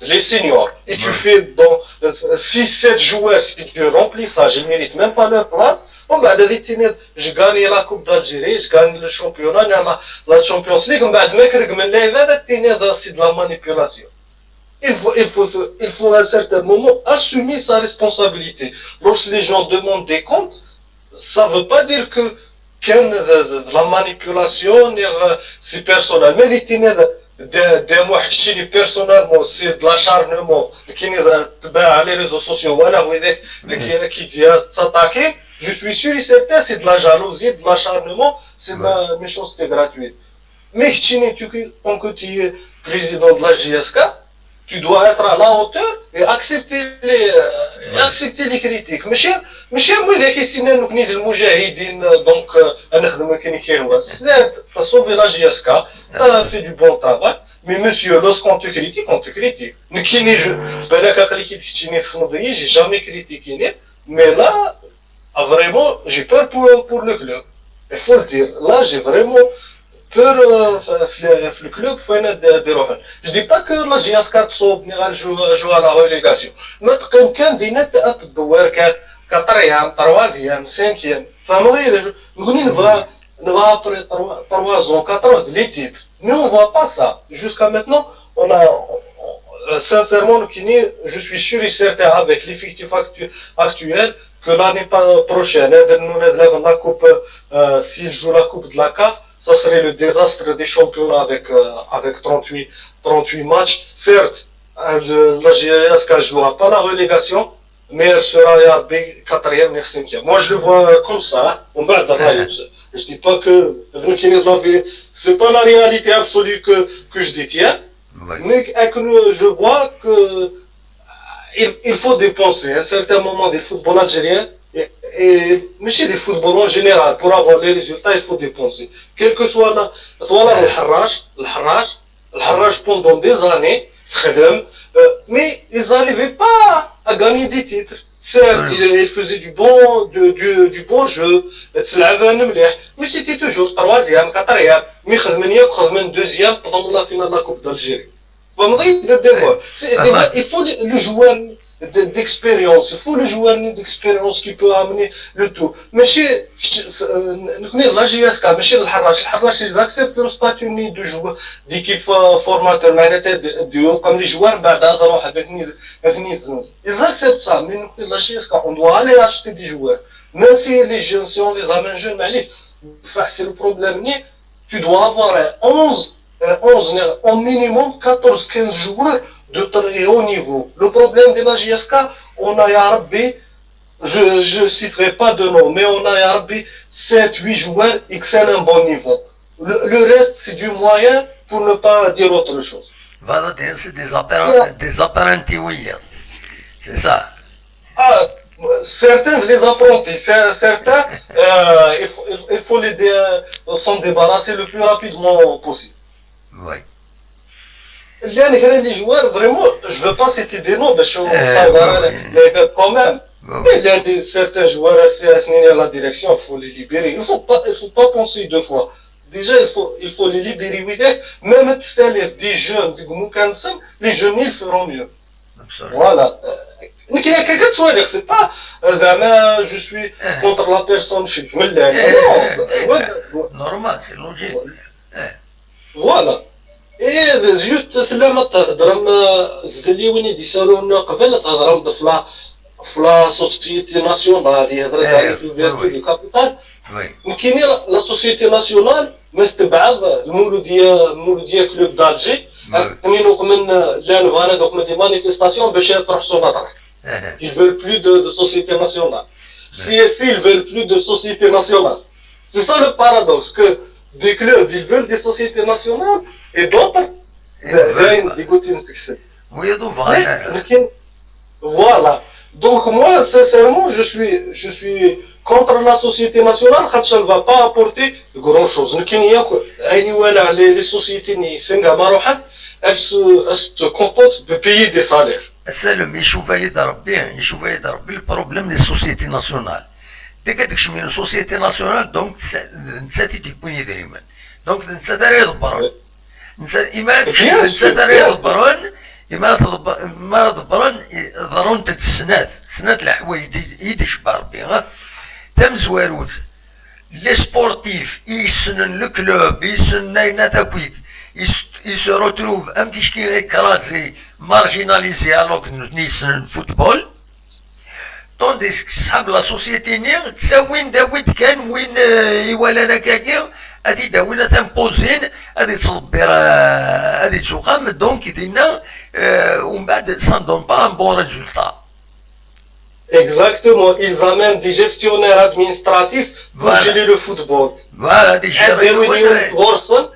D: les seniors. Et tu fais dans 6-7 joueurs, si tu remplis ça, je ne mérite même pas leur place. On va dire, je gagne la Coupe d'Algérie, je gagne le championnat, la Champions League, on va dire, c'est de la manipulation. Il faut à un certain moment assumer sa responsabilité. Lorsque les gens demandent des comptes, ça ne veut pas dire que de la manipulation, c'est personnel. Mais des mois personnellement, c'est de l'acharnement qui est les réseaux sociaux, voilà, qui dit s'attaquer. Je suis sûr et certain, c'est de la jalousie, de l'acharnement, c'est de la méchanceté gratuite. Mais tant que tu es président de la JSK, tu dois être à la hauteur et accepter les critiques. ماشي هما اللي كيسينا نكني المجاهدين دونك نخدم كاين كيما certes t'as sauvé la GSK, t'as fait du bon travail, mais monsieur, lorsqu'on te critique. نكيني بالك اخلي كيتكتيني في صندوقي, j'ai jamais critiqué, mais là vraiment j'ai peur pour le club. Il faut le dire, là j'ai vraiment peur في الكلوب فين يروحون. Je dis pas que la GSK تصوبني غنجيو على relégation, ما كان دينا تدور كان quatrième, troisième, cinquième. Enfin, nous après 3 ans, 4 ans, les titres. Mais on ne voit pas ça. Jusqu'à maintenant, sincèrement, je suis sûr et certain avec l'effectif actuel que l'année prochaine, nous la coupe, s'il joue la coupe de la CAF, ça serait le désastre des championnats avec 38 matchs. Certes, la GSK ne jouera pas la relégation, mais elle sera quatrième et cinquième. Moi, je le vois comme ça. On va je dis pas que c'est pas la réalité absolue que je détiens, mais je vois que il faut dépenser à un certain moment des football algériens et mais chez des football en général pour avoir les résultats il faut dépenser. Quel que soit le harraj pendant des années, mais ils n'arrivaient pas à gagner des titres. Certes, ils faisaient du bon jeu, mais c'était toujours 3e, 4e, mais ils 2e pendant la finale de la Coupe d'Algérie. Il faut le joueur d'expérience, il faut le joueur d'expérience qui peut amener le tout. Mais la GSK, ils acceptent le statut de joueur, d'équipe formateur, comme les joueurs, ils acceptent ça, mais la GSK, on doit aller acheter des joueurs. Même si les jeunes, si on les amène jeunes, ça c'est le problème. Tu dois avoir 11, au minimum 14-15 joueurs de très haut niveau. Le problème de la GSK, on a Yarbi, je citerai pas de nom, mais on a Yarbi 7-8 joueurs excellent bon niveau. Le reste, c'est du moyen pour ne pas dire autre chose.
A: Voilà, c'est des apprentis, oui. C'est ça.
D: Certains les apprentis, certains, il faut s'en débarrasser le plus rapidement possible.
A: Oui.
D: Les joueurs, vraiment, je ne veux pas citer des noms, mais quand même. Il y a certains joueurs assez assignés à la direction, il faut les libérer. Il ne faut pas penser 2 fois. Déjà, il faut les libérer, oui, même des jeunes, les jeunes, ils feront mieux.
A: Absolument.
D: Voilà. Mais qu'il y a quelqu'un de soi, c'est pas, je suis contre la personne, je suis
A: normal, c'est logique.
D: Voilà. ايه جوست لما تهضرم زدلي وين يسالونا قبل تهضرم في لا سوسيتي ناسيونال يهضر على في الفيرتو دو كابيتال كاين لا سوسيتي ناسيونال مستبعض المولوديه كلوب دالجي منين من جانب انا دوك من دي مانيفيستاسيون باش يطرح صوتك ils veulent plus de société nationale si ils veulent plus de société nationale c'est ça le paradoxe que des clubs ils veulent des sociétés nationales et d'autres des côtés de succès.
A: Oui, donc
D: voilà. Donc moi, sincèrement, je suis contre la société nationale, ça ne va pas apporter grand chose. Les sociétés elles se contentent de payer des salaires.
A: سلم يشوف يضرب البروبليم دي السوسيتي ناسيونال ديك هذيك من السوسيتي ناسيونال دونك نساتي تكون يدريمان دونك نسا داري البرون نسا داري البرون ما ضبرن ضرون سنات الحوايج يدش باربي تم زواروت لي سبورتيف يسنن لو كلوب يسنن ناينا تاكويت il se retrouve un petit peu écrasé, marginalisé alors que nous nisons le football. Tandis que la société n'est pas David Ken, Win Iwalana Kadir, a dit Dawina t'imposer, a dit Sobber, a dit Soukam, donc il dit non, ça ne donne pas un bon résultat.
D: Exactement, ils amènent des gestionnaires administratifs pour gérer le football.
A: Voilà, des gestionnaires.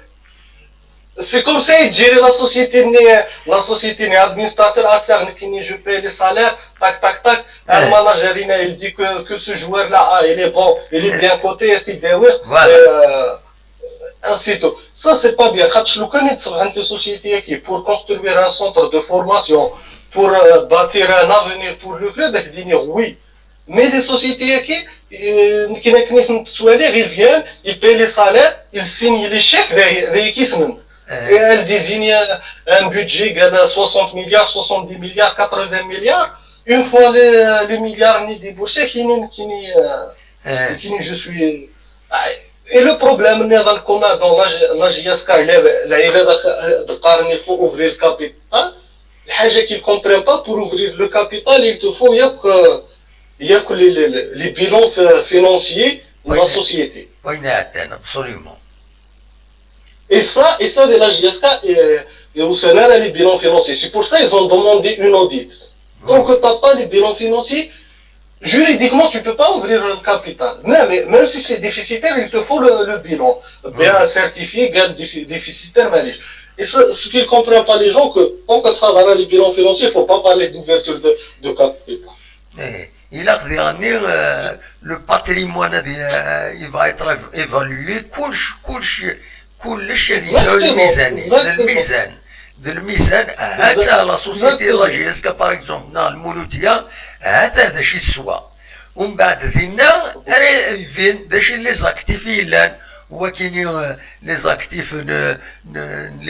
D: C'est comme ça, il dirait la société n'est administrateur à CERN qui je paye les salaires, tac, tac, tac. Le manager, il dit que ce joueur-là, il est bon, il est bien coté,
A: Voilà.
D: ainsi de suite. Ça, c'est pas bien. Je le connais de société qui, pour construire un centre de formation, pour bâtir un avenir pour le club, il dit oui. Mais les sociétés ils viennent, ils payent les salaires, ils signent les chèques des équipements. Et elles désignent un budget de 60 milliards, 70 milliards, 80 milliards. Une fois le milliard n'est déboursé, je suis. Et le problème qu'on a dans la GSK, il faut ouvrir le capital. الحاجة qu'ils ne comprennent pas, pour ouvrir le capital, il te faut les bilans financiers de la société.
A: Oui, absolument.
D: Et ça de la GSK et au Sénat, les bilans financiers. C'est pour ça qu'ils ont demandé une audit. Donc, tu n'as pas les bilans financiers, juridiquement, tu ne peux pas ouvrir le capital. Même si c'est déficitaire, il te faut le bilan. Bien certifié, déficitaire, malais. Et ce qu'ils ne comprennent pas les gens, que tant que ça va les bilans financiers, il ne faut pas parler d'ouverture de capital.
A: Il a dire le patrimoine il va être évalué كل شيء يساوي الميزان هذا لا سوسيتي لا جي اس كا باغ اكزومبل المولوديه هذا شي تسوى ومن بعد فينا فين داشي لي زاكتيف يلان هو كاينين لي زاكتيف لي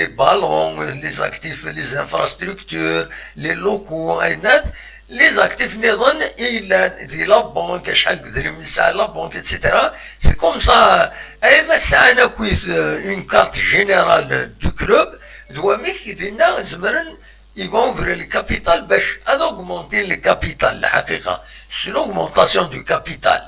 A: بالون لي زاكتيف لي انفراستركتور لي لوكو اينات les actifs نظن إلا دي لا بانك شحال قدر من ساعة لا بانك اتسيتيرا سي كوم سا أي ما ساعنا كويس اون كارت جينيرال دو كلوب دوا ميك دينا زمرن يفون اوفري لي كابيتال باش أوغمونتي لي كابيتال الحقيقة سي لوغمونتاسيون دو كابيتال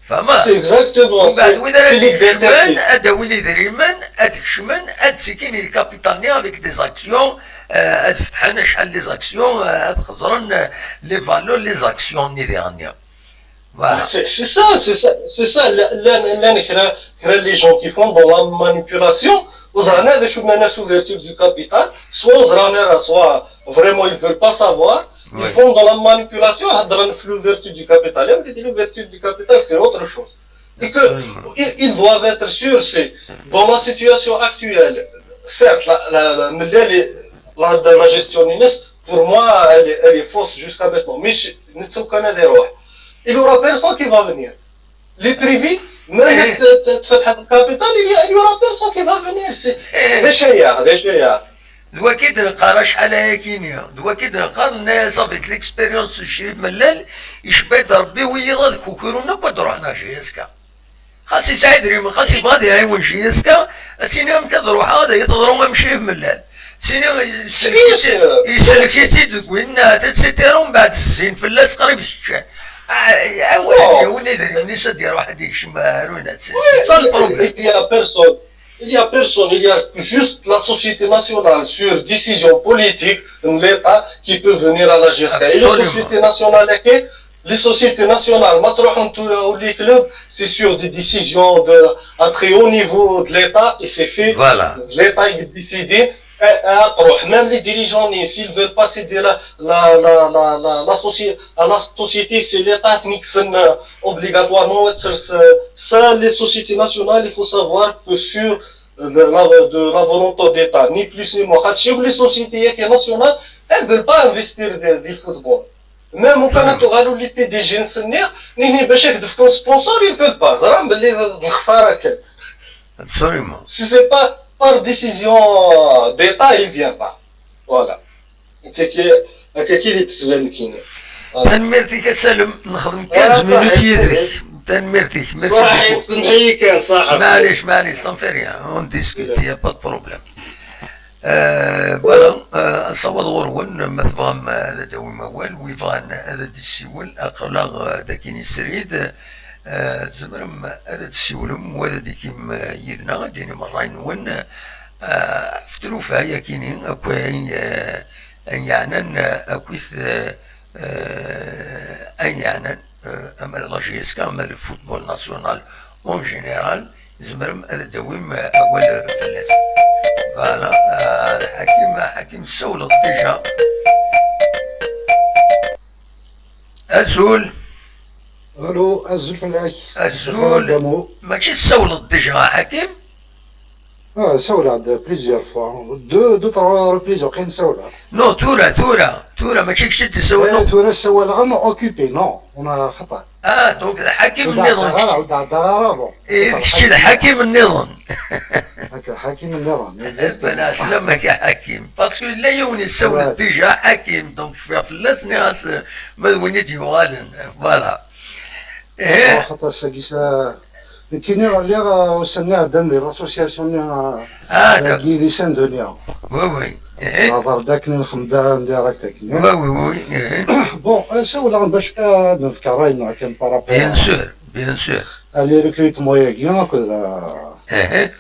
A: فما
D: سي اكزاكتومون
A: ومن بعد وإذا هاديك شمن هادا ولي دريمن هاديك شمن هاد سيكيني الكابيتال ني افيك دي زاكسيون هاد فتحنا شحال لي زاكسيون هاد خزرن لي فالور لي زاكسيون ني ديالنا فوالا
D: سي سا لا كرا لي جون كي فون دون لا مانيبيولاسيون وزرانا هذا شو مانا سوفيرتور دو كابيتال سوا زرانا سوا فريمون ils veulent pas savoir. Ils font dans la manipulation, l'ouverture du capital. L'ouverture du capital, c'est autre chose. Et qu'ils doivent être sûrs, c'est dans la situation actuelle, certes, la gestion NINES, pour moi, elle est fausse jusqu'à maintenant. Mais nous connaissons des rois. Il n'y aura personne qui va venir. Les privés, même le capital, il n'y aura personne qui va venir. C'est des chayas.
A: دوا كيدير قرا شحال هي كينيا دوا كيدير قرا الناس افيك ليكسبيريونس الشريف ملال يشبه ربي ويضاد كوكورونا كدروحنا جيسكا خاصي سعيد ريما خاصي فاضي هايون جيسكا سيني كدروح هذا يتضرو ما مشريف ملال سيني يسلكيتي تقولنا تتسيتيرو من بعد الزين فلاس قريب الشجاع ولي دري منيسا ديال واحد يكشمار وينا تسي
D: Il n'y a personne, il y a juste la société nationale sur décision politique de l'État qui peut venir à la GSK. Et les sociétés nationales, les clubs, c'est sur des décisions à très haut niveau de l'État et c'est fait.
A: Voilà.
D: L'État est décidé. Même les dirigeants, s'ils veulent pas céder à la société, c'est l'État qui obligatoirement. Ça, les sociétés nationales, il faut savoir que sur de la volonté d'État, ni plus ni moins. Les sociétés nationales, elles ne veulent pas investir dans le football. Même au Canada, les PDG, les sponsors, ils ne veulent pas.
A: Absolument.
D: Si ce n'est pas par décision d'État, il ne vient pas. Voilà.
A: تنمرتك سالم نخدم 15 مينوت يدك تنمرتك
D: صحيح تنحيك صاحب
A: معليش صافي ريان اون ديسكوت يا با بروبليم فوالا الصواد غورون مثفهم هذا داوي موال ويفغان هذا السيول اقلاغ داكيني ستريد زمرم هذا السيولم وهذا ديكيم يدنا ديني مرين ون فتلو فيها كينين اكوين يعني اكويث أيانا أما لا جي اس كا أما الفوتبول ناسيونال اون جينيرال زمرم هذا دويم أول ثلاثة فوالا حكيم سولت ديجا. أزول
E: الو الزلفلاك
A: أزول
E: دامو
A: ماشي سولت ديجا حكيم.
E: سولا بليزيور فوا دو تروا ريبليز وقين سولا
A: نو تورا ماشي كشي تسول نو.
E: تورا سولا غانا اوكيبي نو انا خطا
A: دونك حكيم النظام.
E: ودع
A: إيه كشي الحكيم النظام.
E: هكا حكيم النظام
A: بلا سلامك يا حكيم باسكو لا يوني سولت ديجا حكيم دونك شويه فلاس ناس ما وين يوالن فوالا. إيه
E: خطا ساكيسا كيني غالي وسنا دندي لاسوسياسيون كي دي سان دنيا
A: وي إيه
E: نظر داك نخمدا ندير هكاك
A: وي
E: بون سولا باش نفكر انه كان
A: بيان
E: بارابور
A: سور
E: اللي ريكريت مويا كذا
A: إيه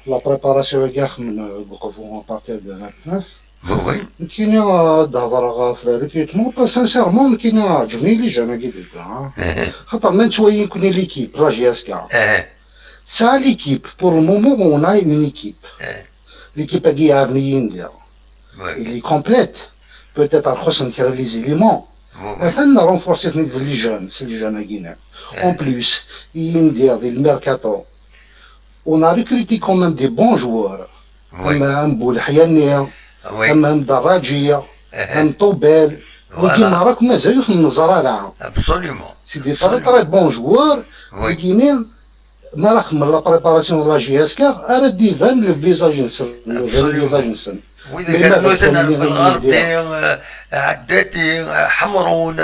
E: la préparation من بوقفوا بارتير دو 29
A: وي
E: كاين تهضر في الريكروتمون با سانسيرمون كاين عجبني لي جانا قلت خاطر من شويه يكون ليكيب لا جي اس كا سا ليكيب بور المومون اون اي اون ايكيب ليكيب هادي عاوني ندير اللي كومبليت بوتيتر خصنا نكرا لي زيليمون مثلا رونفورسيت لي جون كاين اون بلوس ندير ديال الميركاتو. On a recruté quand même des bons joueurs. Comme Boulhayani, comme Daraji, comme Tobel.
A: Absolument.
E: C'est des très très bons joueurs. La préparation de la GSK a redéfini le visage.
A: وإذا قالوا لنا بالغربي عداتي حمرون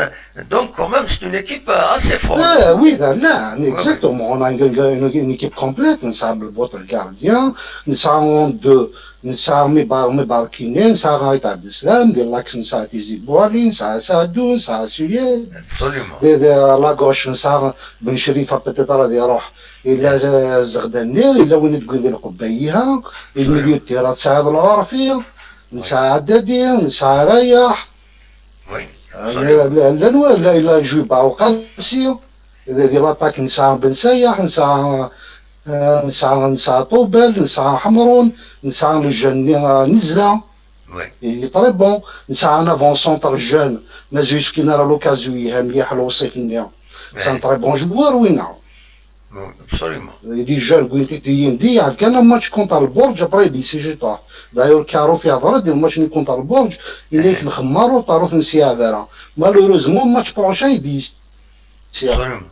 A: دونك كومام سي اون ايكيب اسي فور.
E: Oui, là, exactement. On a une équipe complète. Nous avons votre gardien, nous avons deux, nous avons Barkinen, nous avons Aïtad Islam, de l'axe nous avons Tizibouali, nous avons Sadou, nous avons Suyed.
A: Absolument.
E: De la gauche nous avons Ben Sherifa peut-être à la déroche. إلا زغدانير إلا وين تقول لي القبيها المليو تيرا تساعد العرفية نساعد دادي نساعد رياح لا نوال إلا جوبا وقاسيو إذا دي لاطاك نساعد بن سياح نساعد طوبل نساعد حمرون نساعد الجن نزلة تري بون نساعد افون سونتر جون مازويش كي نرى لوكازيو مليح الوصيف نيا سان تري بون جوار وينا.
A: Absolument.
E: Les jeunes qui ont dit qu'il y a un match contre le Bordeaux, après il s'est jeté. D'ailleurs, Caro fait un match contre le Bordeaux, il est en Khmaro, Tarot en Siavera. Malheureusement, le match prochain, il est
A: Absolument.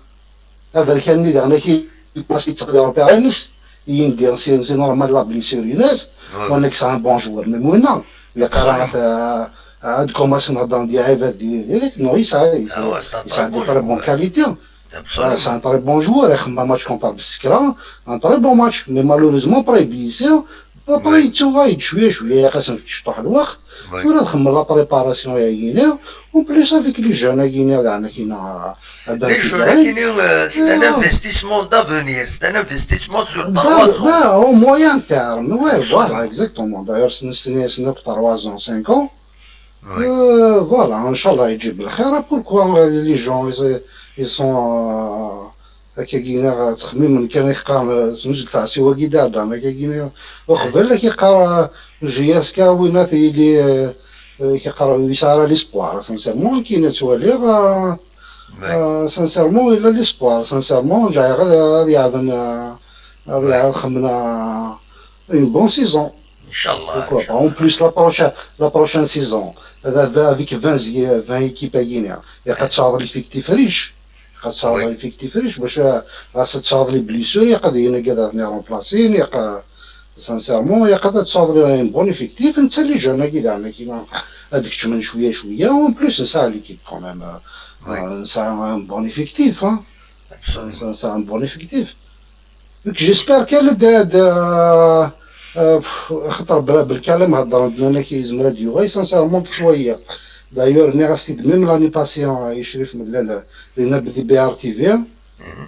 E: avec un dernier qui passe à Paris, il dit c'est normal la blessure Inès, on est un bon joueur, mais moi non. Le Carat a commencé dans des rêves, non, il a de très bonne qualité. C'est un très bon joueur, un match contre Biskra, un très bon match, mais malheureusement, après il blessé, après il tué, il a cassé le temps, pour la préparation à Guinée, en plus avec les jeunes à Guinée,
A: les jeunes, c'est un investissement d'avenir, c'est un investissement sur 3 ans.
E: Au moyen terme, oui, voilà, exactement. D'ailleurs, c'est 3 ans, 5 ans. Voilà, Inch'Allah, il dit, pourquoi les gens, ils sont كيجينا تخميم كان يقام سمج تاع سوا كيدا ما كيجينا وقبل لك يقرا جياس كاوينات اللي كيقرا يسارا ليسبوار سانسيرمون كاين تواليغ سانسيرمون الا ليسبوار سانسيرمون جاي غادي غادي خمنا une bonne saison.
A: Inch'Allah.
E: En plus la prochaine saison avec 20 équipes à Guinée يقد تصاور الفيكتيف ريش خاصة الفيكتيف ريش باش خاصة تصاور لي بليسور يقد هنا كذا ثني رومبلاسين يقد سانسيرمون يقد تصاور بون افيكتيف نتا لي جون كذا كيما هذيك تشمن شوية اون بلوس نسا ليكيب كوميم نسا ان بون افيكتيف نسا ان بون افيكتيف دونك جيسبر كان خطر بالكلام هضر انا كيزمر هاد يوغي سانسيرمون شويه دايور ني غاستيد ميم لاني باسيون يشرف من لا لان بدي بي ار تي في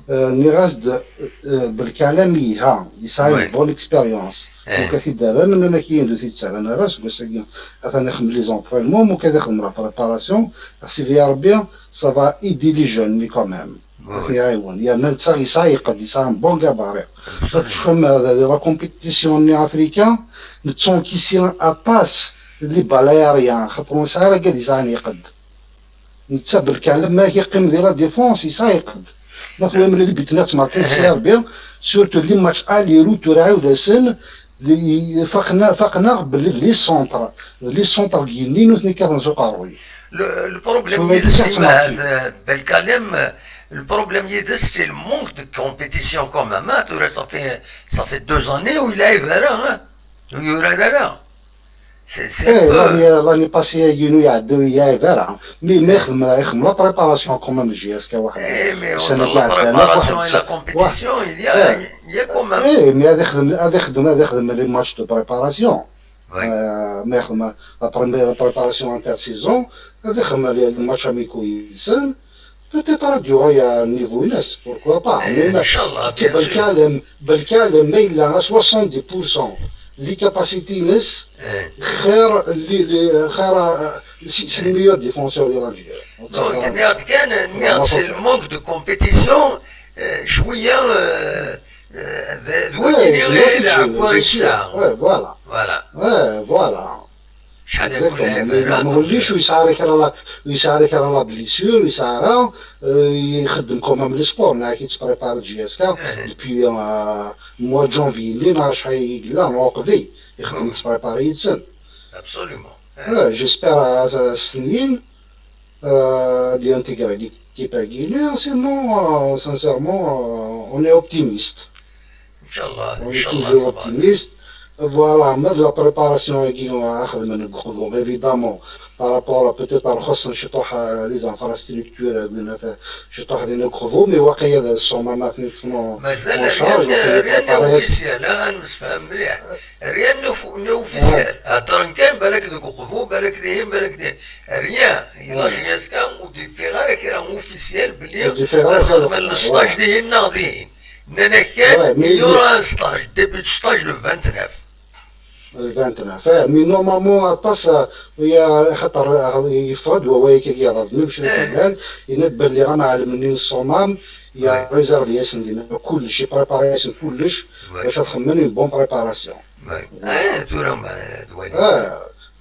E: ني غاسد بالكلام يها يساعد بون اكسبيريونس وكثي دار انا كاين دوثي تسال انا راس كوسا انا نخدم لي زونطرينمون وكذا خدم لا بريباراسيون سي في ربي سافا ايدي لي جون مي كوميم يعاون يعني انت يسايق بون كاباري تفهم لا كومبيتيسيون افريكان نتسون كيسير اطاس اللي باليريان خاطر ساعه قال يساني قد نتسبر كان لما كيقيم ديال لا ديفونس يسايقد مثلا من اللي بيتنات ما كاين سيربيا سورتو اللي ماتش الي روتور عاود سن فقنا باللي لي سونتر كينين وثني كتنسوق
A: Le problème le problème c'est le manque de compétition quand même. Hein. Ça fait 2 années où il a Evera. C'est un peu...
E: l'année passée il y a 2 Evera. Mais يخدم لا بريباراسيون كومام جي اس كا واحد.
A: mais entre la préparation et la compétition, il y a quand même...
E: mais هذا يخدم لي ماتش دو بريباراسيون. ما يخدم لا بريباراسيون انتر-سيزون. هذا يخدم لي الماتش اميكو يسن. Peut-être radio il y a un niveau INES, pourquoi pas.
A: Inch'Allah, bien sûr.
E: بالكالم ما إلا 70% les capacités INES خير c'est le meilleur défenseur de l'Algérie.
A: Donc c'est le manque de compétition شوية
E: voilà. ما نوليش ويسارك على لا بليسيور يسارا يخدم كومام لي سبور نا كي تبريبار جي اس كا ديبي موا جونفي اللي نهار شحال يقلا موقفي يخدم تبريبار يتسن
A: ابسوليومون
E: جيسبير السنين دي انتيغري ليكيب غينيا سينو سانسيرمون اون اي اوبتيميست
A: ان شاء الله
E: اوبتيميست. Voilà, mais la préparation qui on a fait, évidemment, par rapport à peut-être à les infrastructures, je des nouveaux, mais il y a des sommes maintenant
A: en charge. Rien n'est officiel, rien n'est officiel. Attends, بالك de nouveaux, بالك de rien. Il a jusqu'à ou des ferrailles qui sont officiels, بالي. Le stage des nardines. Il y aura un stage, début de stage le 29.
E: 29 مي نورمالمون عطاس هي خاطر يفرض هو كيضرب نمشي للفنان ينبر لي راه معلمني الصمام يا ريزيرفياسيون ديالنا كلشي بريباراسيون كلش باش تخمم بون بريباراسيون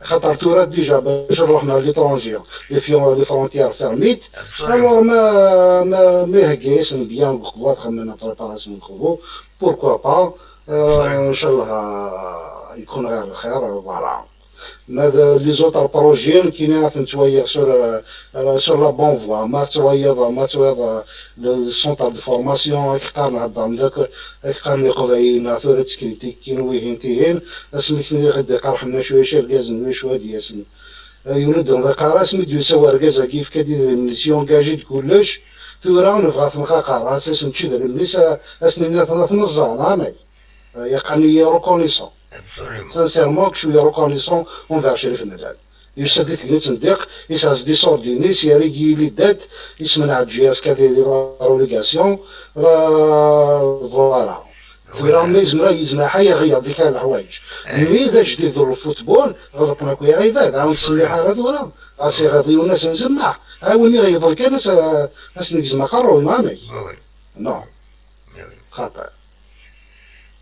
E: خاطر تورا ديجا باش نروحنا ليترونجي لي فرونتيير فيرميت الوغ ما يهكيس بيان بخوا تخممنا بريباراسيون كوفو بوركوا با ان شاء الله يكون غير الخير فوالا. ماذا لي زوطر بروجيين كاينين تنتويا سور لا بون فوا ما تويض السونتر دو فورماسيون كيقارن عندهم كيقارن قبايلنا ثورة كريتيك كاين ويهين تيهين اسميتني غدا قرحنا شويه شركازن شويه دياسن يولد ذكر اسمي ديو سوا ركازا كيف كدير الميسيون كاجي كلش ثورة نبغى نقرا اساس نمشي للناس اسنين ثلاث نزان هاني يقني ريكونيسون sincèrement que je suis reconnaissant envers Chérif Nadal. يسدد كنيت نديق يساس دي صور دي نيس يريقي لي دات يسمنع الجياس كذا يدير روليغاسيون فوالا ثورا ما يزمع حاجه غير ديك الحوايج مي اذا جديد دور الفوتبول غلطنا كويا عباد عاود السميحه راه ثورا راسي غادي وناس نسمع عاوني غيضل كان ناس نجزم قروا مامي نو خطا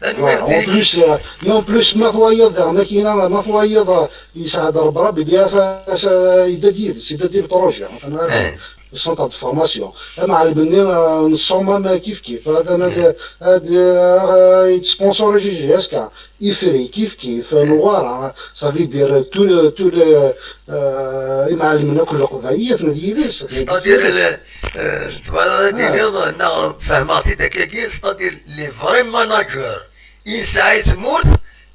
E: en plus ما تويض هنا كاينه ما تويض يساعد ربرا بلي يدير البروجي السونتر دو فورماسيون مع البني نصوم ما كيف هذا يتسبونسوريجي جي اس كا يفري كيف نوار صافي يدير تو يمعلمنا كل قضيه في نادي
A: ستادير فهمتي داك ستادير لي فري ماناجور يساعد مورت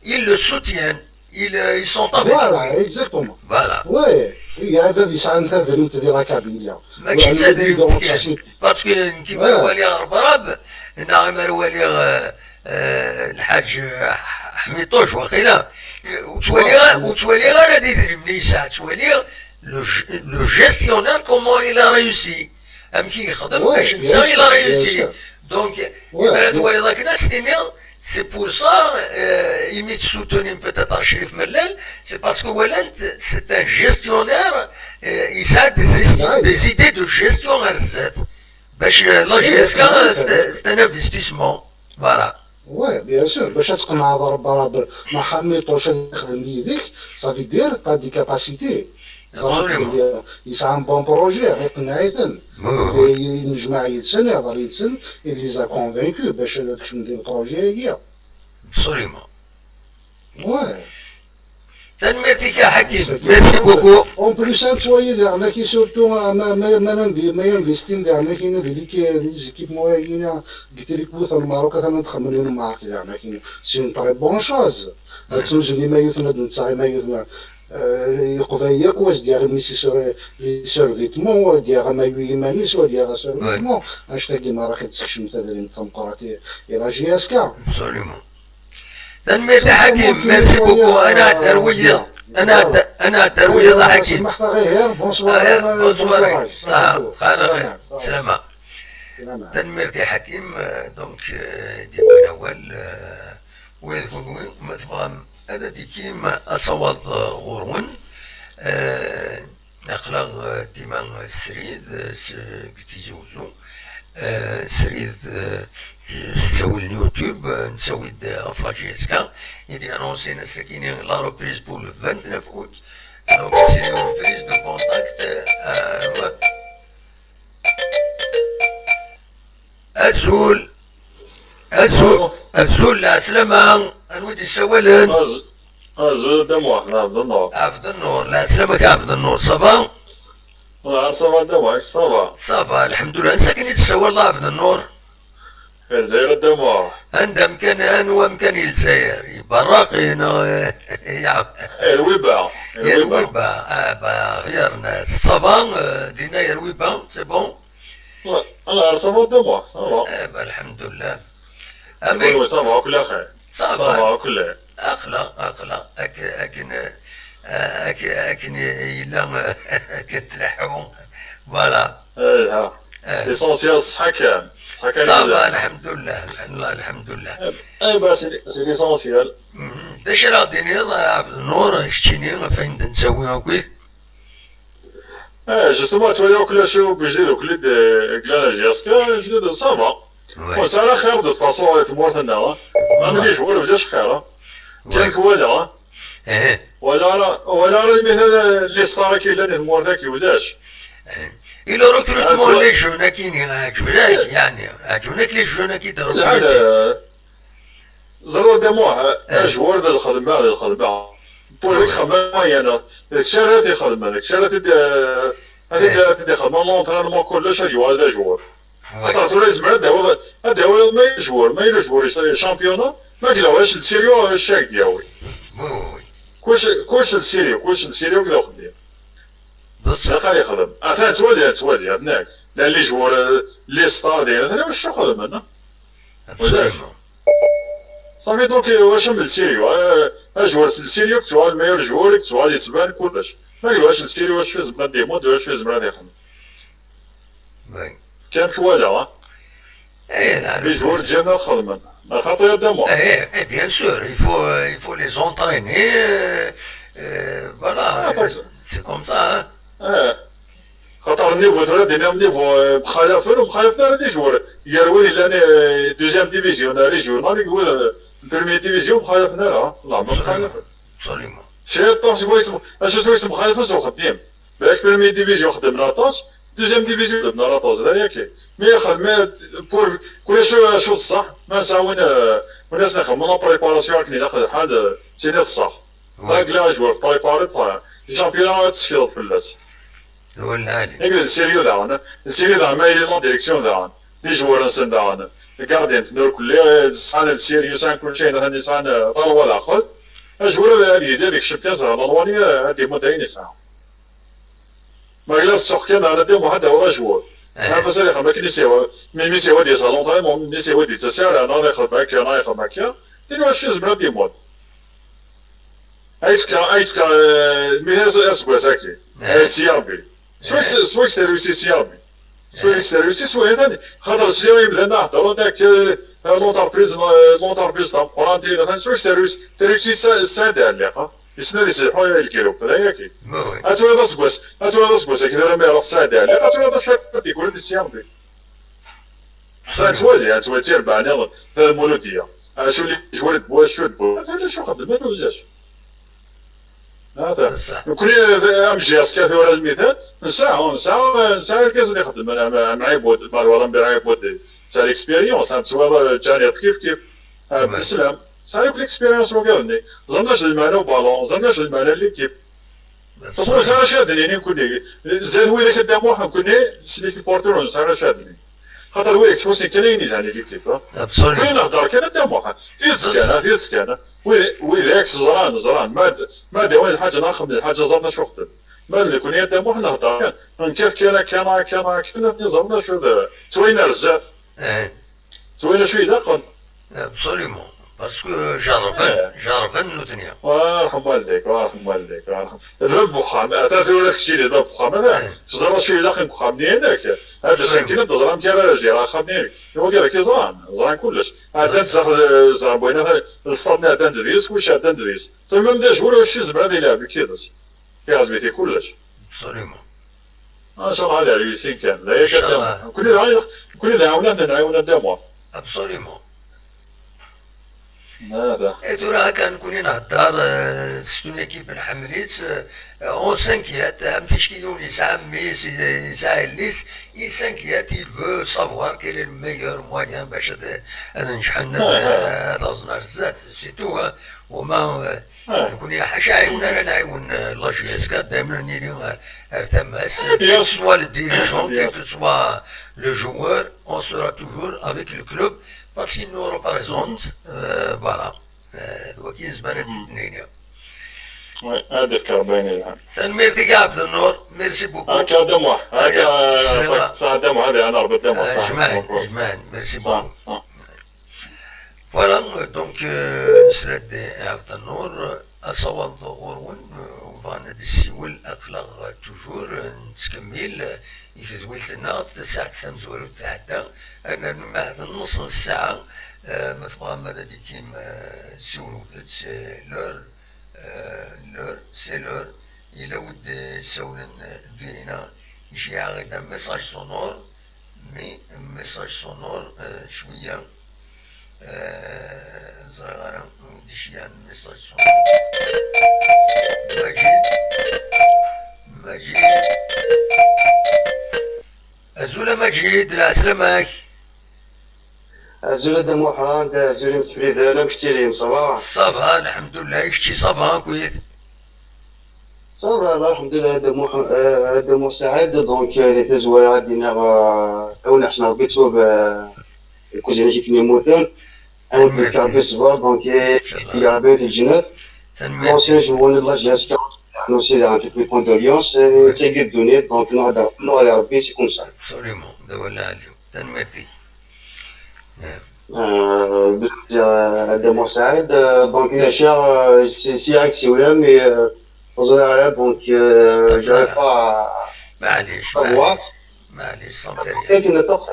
A: ils le soutiennent ils sont avec
E: voilà
A: lui
E: exactement
A: voilà
E: ouais هذا يساعد هذا اللي تدير كابيليا
A: ماشي سادر باسكو كيما ولي غربراب نعم ولي الحاج حميطوش واخينا وتولي غير هادي يدير ملي يساعد تولي لو جيستيونير كومون il a réussi ام كي يخدم باش نسى il a réussi دونك يبان تولي ذاك الناس c'est pour ça, il m'a soutenu peut-être à Chérif Mellel, c'est parce que Walent, c'est un gestionnaire, il a des idées de gestion RZ. باش لا جي اس كا سي ان انفستيسمون فوالا.
E: وي بيان سور باش تقنع ضرب ما حميطوش نخدم بيديك صافي دير تا دي كاباسيتي يسعى ان بون بروجي يقنع يتن ينجمع يتسن يهضر يتسن ليزا كونفينكو باش هذاك ندير البروجي هي
A: ابسوليومون.
E: وي
A: تنميرتك يا حكيم ميرسي بوكو.
E: اون بليس ان شويه ديالنا كي سورتو ما ينفيستين ديالنا كاين لي زيكيب موالينا قلت لك بوث الماروك انا نتخمم معاك ديالنا كاين سي اون تري بون شوز تنجمني ما يثنا نتاعي ما يثنا يقضي كواش ديال ميسي لي سيرفيتمون ديال ما يمانيس وديال سيرفيتمون اش تاكي ما راك تسكشم تدرين تمقراتي الى جي اس كا
A: ابسوليومون. تنميرتي حكيم ميرسي بوكو. انا ترويض انا ترويض حكيم.
E: سمحت غير بونسوار
A: بونسوار صح خير سلامة. تنميرتي حكيم دونك ديما الاول وين مثلا هذا كيم اصوات غورون اخلاق ديما السريد كي زوجو سريد نسوي اليوتيوب نسوي افلاجي اسكا يدي انونسينا الساكنين لا روبريز بور لو 29 اوت دونك سي اون بريز دو كونتاكت. الزول العسلامة الودي السوالن
F: زول دموع عبد النور.
A: عبد النور لا سلامك عبد النور صافا.
F: صافا دموع صافا.
A: صافا الحمد لله. ساكن يتسوى عبد النور
F: الجزائر الدموع
A: عندها مكان انو مكان الجزائر براقي
F: الويبا
A: الويبا غير ناس صافا دينا يا الويبا سي بون.
F: صافا دموع صافا
A: الحمد لله.
F: امي صافا كل خير صافا كل
A: اخلاق اكن الا كتلحو فوالا.
F: ايه ليسونسيال الصحة كان
A: صافا الحمد لله الحمد لله.
F: اي با سي ليسونسيال.
A: باش راضيني عبد النور شتيني فين نسوي هكاك.
F: جوستومون توالي كل شيء بجديد وكل كلا جياسكا جديد صافا. وسالا خير دو فاصون تمورتنا ما نجيش ولا بجاش خير كان كوادا ولا مثلا اللي صار كي لاني تمورتك وزاش.
A: إلا ركروتمون لي جون كاينين عجبناك يعني عجبناك لي جون كي داروا
F: زرو دموع جوار داز الخدمة بور هيك خدمة يعني الشارات يخدم هذاك الشارات هذه خدمة لونطرينمون كلش هذه هذا جوار خاطر تولي هذا هو ما يجور شامبيونا ما قلاوهاش السيريو الشاك ديالو كلش السيريو كدا خدام خلي يخدم عشان توادي هناك لا لي جوار لي ستار ديالنا واش خدم انا وزاش صافي دونك واش من السيريو جوار السيريو كتوها الميور جوار كتوها اللي تبان كلش ما قالوهاش السيريو واش فيه زبنه ديمود واش فيه زبنه يخدم كان كوادا لي جوار ديالنا خدمنا خاطر دموع
A: بيان سور il faut les entraîner voilà c'est comme ça
F: خاطر النيفو ترى دينا النيفو مخالفنا لي جوار يروي لاني دوزيام ديفيزيون لي جوار ما يقول البريمي ديفيزيون مخالفنا لا لا ما مخالف
A: absolument
F: شي طاس هو اسم اسم مخالف سو خدام بالك بريمي ديفيزيون خدمنا طاس دوزيام ديفيزيون خدمنا لا طاس هذا ياك مي خدمه بور كلش شو الصح ما ساوينا وناس نخدموا بريباراسيون كني داخل الحال تيني الصح ما كلا جوار بريباري طلع الشامبيون تسكيل في الناس
A: ولا علي
F: نقول السيريو داعنا ما يلي لا ديريكسيون داعنا لي جوار نسن داعنا الكارديان تنور كل سان السيريو سان كل شيء هاني سان طلوا الاخر الجوار هذه هذيك الشبكه زعما الواني هذه مدين ساعه ما قال السوق كان على ديمو هذا هو جوار ما فسر يخدم كي يسوى مي يسوى دي صالون طايم يسوى دي تسعر انا يخدم معاك انا يخدم معاك دير واش زبنا ديمو ايتك الميزه اسكو ساكي سي ار بي سوي سيرفيسي سي ار بي سوي سيرفيسي سوي هذا خاطر السي يبدا نهضروا داك لونتربريز تاع القران ديالنا سوي سيرفيسي ساده اللي يسنى لي سيحو يلقيو بلا ياكي اتولى داسكوس كي داير ما يروح ساده اللي اتولى داك يقول لي سي ار بي توازي تواتير بعناض هذا مولودية شو اللي جوالت بوا شو بوا هذا شو خدم ما وزاش هذا
A: صح.
F: كل امشي اسكاثي ولا المثال نساعة كاز اللي خدم انا معايا بود ولا معايا بود سا ليكسبيريونس تسوا جاني كيف بالسلام سالك ليكسبيريونس وقالني زمناش المعنى وبالون زمناش المعنى اللي كيف صبروا ساعة شادني يعني كوني زاد ويلي خدامو حنا كوني سليت البورتور ساعة شادني خاطر ويلي تفوسي كاين يعني اللي كيف كاين
A: ابسوليومون
F: نهضر كان دامو تيتسكان ويلي اكس زران ما داوين حاجة ناخذ من الحاجة زرنا شو خدم ما اللي كون يدامو حنا نهضر كيف كان زرنا شو توينا بزاف توينا شو يدقن
A: ابسوليومون باسكو جربن الدنيا
F: وارحم والديك ضرب بخام اتاتي ولا كشي اللي ضرب بخام هذا زرا شي داخل بخام هناك هذا ساكن زرام كراجي راه خدني هو قال لك زران كلش هذا زرا بوينا اصطادنا هذا ندريس واش هذا ندريس تما بدا جوله وشي زبره اللي يلعب كيدس يا بيتي كلش
A: ابسوليومون
F: ان شاء الله على ريسين كان لا يكاد كل نعاونا دامو
A: ابسوليومون
F: هذا
A: راه كنكون نهضر ستون ايكيب الحمليت اون سانكيات تشكيلون يسعى ميس يسعى ليس يسانكيات il veut savoir quel est le meilleur moyen باش ننجح هذا الزنار الزات سي تو وما نكون حاجه عاونا نعاون لا جي اس كا دائما نيري ارتماس كيف سوا الديريجون كيف سوا لو جوور on sera toujours avec le club parce qu'il nous représente voilà هو كيزبان الدنيا
F: هذا الكرباني الان
A: سنميرتي عبد النور ميرسي بوكو
F: هكا دموع هكا صح دموع هذا انا ربط دموع صح
A: جمال ميرسي بوكو
F: صح
A: فوالا دونك نسرد عبد النور أصوات ظهور وفانا دي السيول أفلاغ توجور نتكمل يتدويل لنا الساعة 9 مزورو تعدى أنا مع نص الساعة مثلا ماذا دي كيم سولو لور سي لور إلا ود سولن دينا يجي غدا ميساج سونور مي ميساج سونور شوية صغيرة ديشيان ميساج سونور مجيد أزولا مجيد العسلامك
G: أزول دموحة دا أزول نسبري دانا كتيريم صباح
A: صافا الحمد لله كشتي صافا كويت
G: صباح الله الحمد لله دموح سعيد دونك هذه تزوار غادينا أولا حسنا ربي تصوب الكوزينة كي كني موثل أنا بديك ربي صبار دونك يا ربي في الجنات لونسيان جوون الله جاسكا نو سي دان توت مي كوندوليونس تيجي الدنيا دونك نهضر على ربي سي كوم سا
A: ابسوليومون دولة عليهم تنمرتي
G: دموح سعيد دونك الأشياء سياك سيولا مي وزارة دونك j'arrive pas
A: معليش
G: à voir.
A: معليش صنفريا
G: لكن طبعا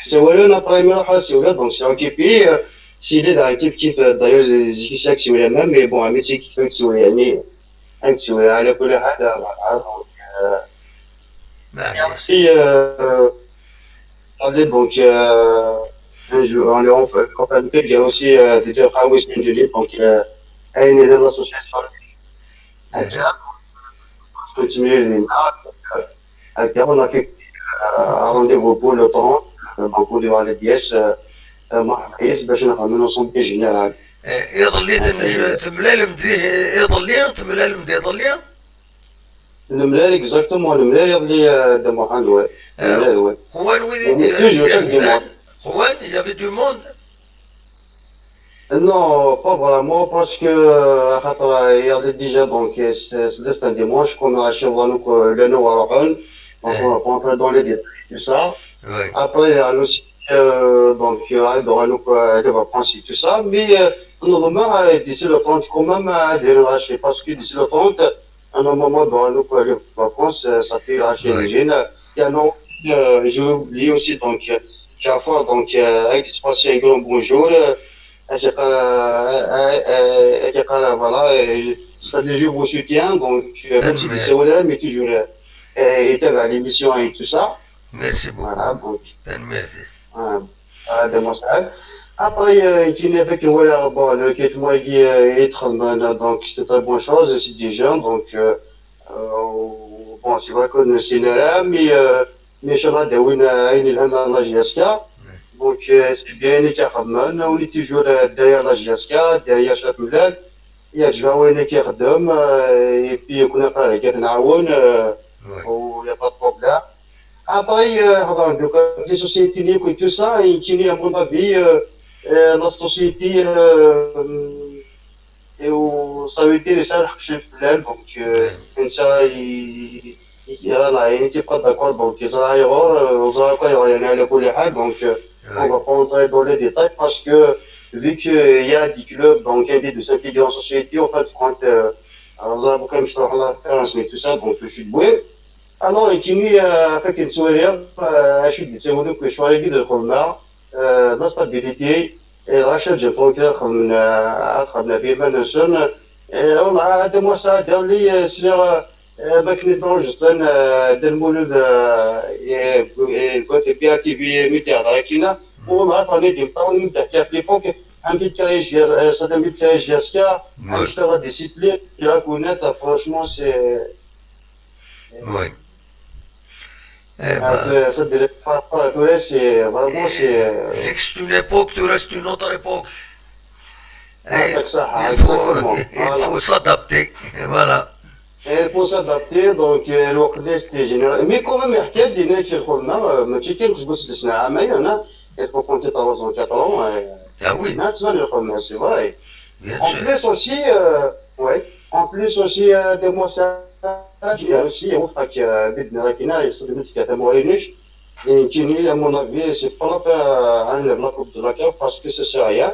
G: سوالنا برايمير حال سولا دونك سي اوكيبي سيدي دا كيف داير زيكي سياك سولا ما مي بون عملتي كيف سولا يعني انت سولا على كل حال
A: معليش
G: في parler donc un jour on est en campagne il y a aussi des Kawis Nduli donc une de l'association on a fait un rendez-vous pour le 30 donc on va aller dièse مع الرئيس باش نخدموا نصوم جينيرال
A: يضلي تملال مديه يضلي تملال مديه يضلي
G: الملال اكزاكتومون الملال يضلي دموحان وي الملال وي
A: خوان وين خوان il y avait du monde
G: Non, pas vraiment, parce que il y a déjà donc c'est un dimanche qu'on a acheté le nouveau donc on va pas entrer dans les détails tout ça.
A: oui
G: Après il y a aussi donc il y aura les vacances et tout ça, mais normalement d'ici le 30 quand même des racheter parce que d'ici le 30 à un moment dans les vacances ça fait racheter
A: Oui.
G: les jeunes. Il y a non j'ai oublié aussi donc Jafar donc avec passer un grand bonjour. Voilà, ça déjà vous soutient, donc même si c'est voilà, mais toujours était à l'émission et tout ça.
A: ميرسي
G: فوالا
A: بوكو
G: دونك
A: تنميرتيس
G: هذا مساعد. ابري يجيني افيك ولا بون لو كيت مويكي يتخدم دونك سي تري بون شوز سي دي جون دونك بون سي فري كو نسينا مي شاء الله داوينا عيني الان لا جي اس كا دونك سي بيان كيخدم وني تيجور داير لا جي اس كا داير شاف ملاك يعجبها وين كيخدم بي كنا قاعد كنعاون و يا با بروبليم. Après, donc, les sociétés et tout ça, et qui à mon avis, la société, et où ça veut dire ça, chef là, donc, ça, il n'était pas d'accord, donc, ils ont quoi, il y a les donc, on va pas entrer dans les détails parce que, vu qu'il y a des clubs, donc, il y a de s'intégrer en société, en fait, quand, comme je travaille la France et tout ça, donc, je suis doué. Alors, كيني فاك نسوالير اشو دي تساودو كو شوالي كي الخدمة لا ستابيليتي راشد جبتون كده خدمنا فيه ما نسون والله هذا موسى دار لي سليغ ماكني دونجستن دار مولود كوتي بي ار تي في ميتي هضره كينا والله فاني ديم طاول نبدا حكايه في ليبوك عندي كرايج صدام كرايج ياسكا نشتغل ديسيبلين لا كونات فرانشمون سي
A: وي
G: c'est par rapport à tout c'est vraiment
A: c'est que c'est une époque, tu restes une autre époque.
G: ça,
A: Il
G: exactement.
A: faut s'adapter, voilà.
G: Il faut s'adapter, donc الوقت c'était général. Mais quand même, حكاية دينا كي الخدمة ماشي كاين باش تقول سنة عامين هنا il faut compter 3 ans 4 ans.
A: Ah oui,
G: ما تسمعني الخدمة c'est vrai.
A: bien
G: En
A: sûr.
G: plus aussi, ouais, en plus aussi de moi ça, j'ai aussi وفقك بدنا كنا يصير كذا مورينيش. يمكن à mon avis c'est pas la peine la coupe de la cave parce que ça sert à rien.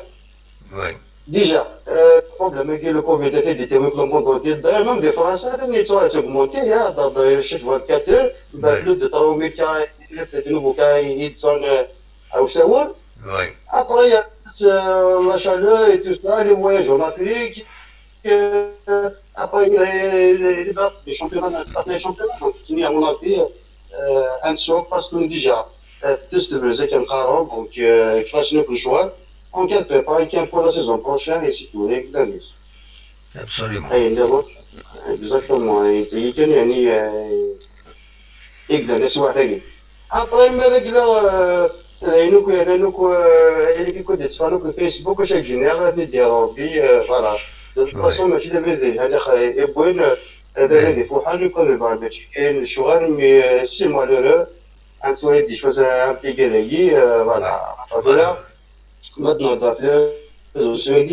A: Oui,
G: Déjà, le problème est que le Covid a fait des témoins dans le monde entier. D'ailleurs, même des Français, ils ont augmenté dans chaque 24 heures. Plus de 3000 cas, de nouveaux cas, ils sont à Oussaoua.
A: oui,
G: Après, il y a la chaleur et tout ça, les voyages en Afrique. Après, les dates des championnats, les championnats. Donc, il y a, à mon avis, un choc parce que déjà, tous de Brésil qui ont donc, classe le plus joueur. On vient de préparer pour la saison prochaine et c'est tout, avec la liste.
A: absolument.
G: Exactement. Et كان يعني يقدر يسوى ثاني. Après, mais avec là, يعني كي كنت تسمعوا في فيسبوك واش جينا نديروا بي فوالا. De toute façon ماشي دابا زين هذا يبغين هذا الذي فوحان يكون البرنامج كاين الشغل مي سي مالورو ان توي دي شوز ان بتي كذاكي فوالا. فوالا. Maintenant,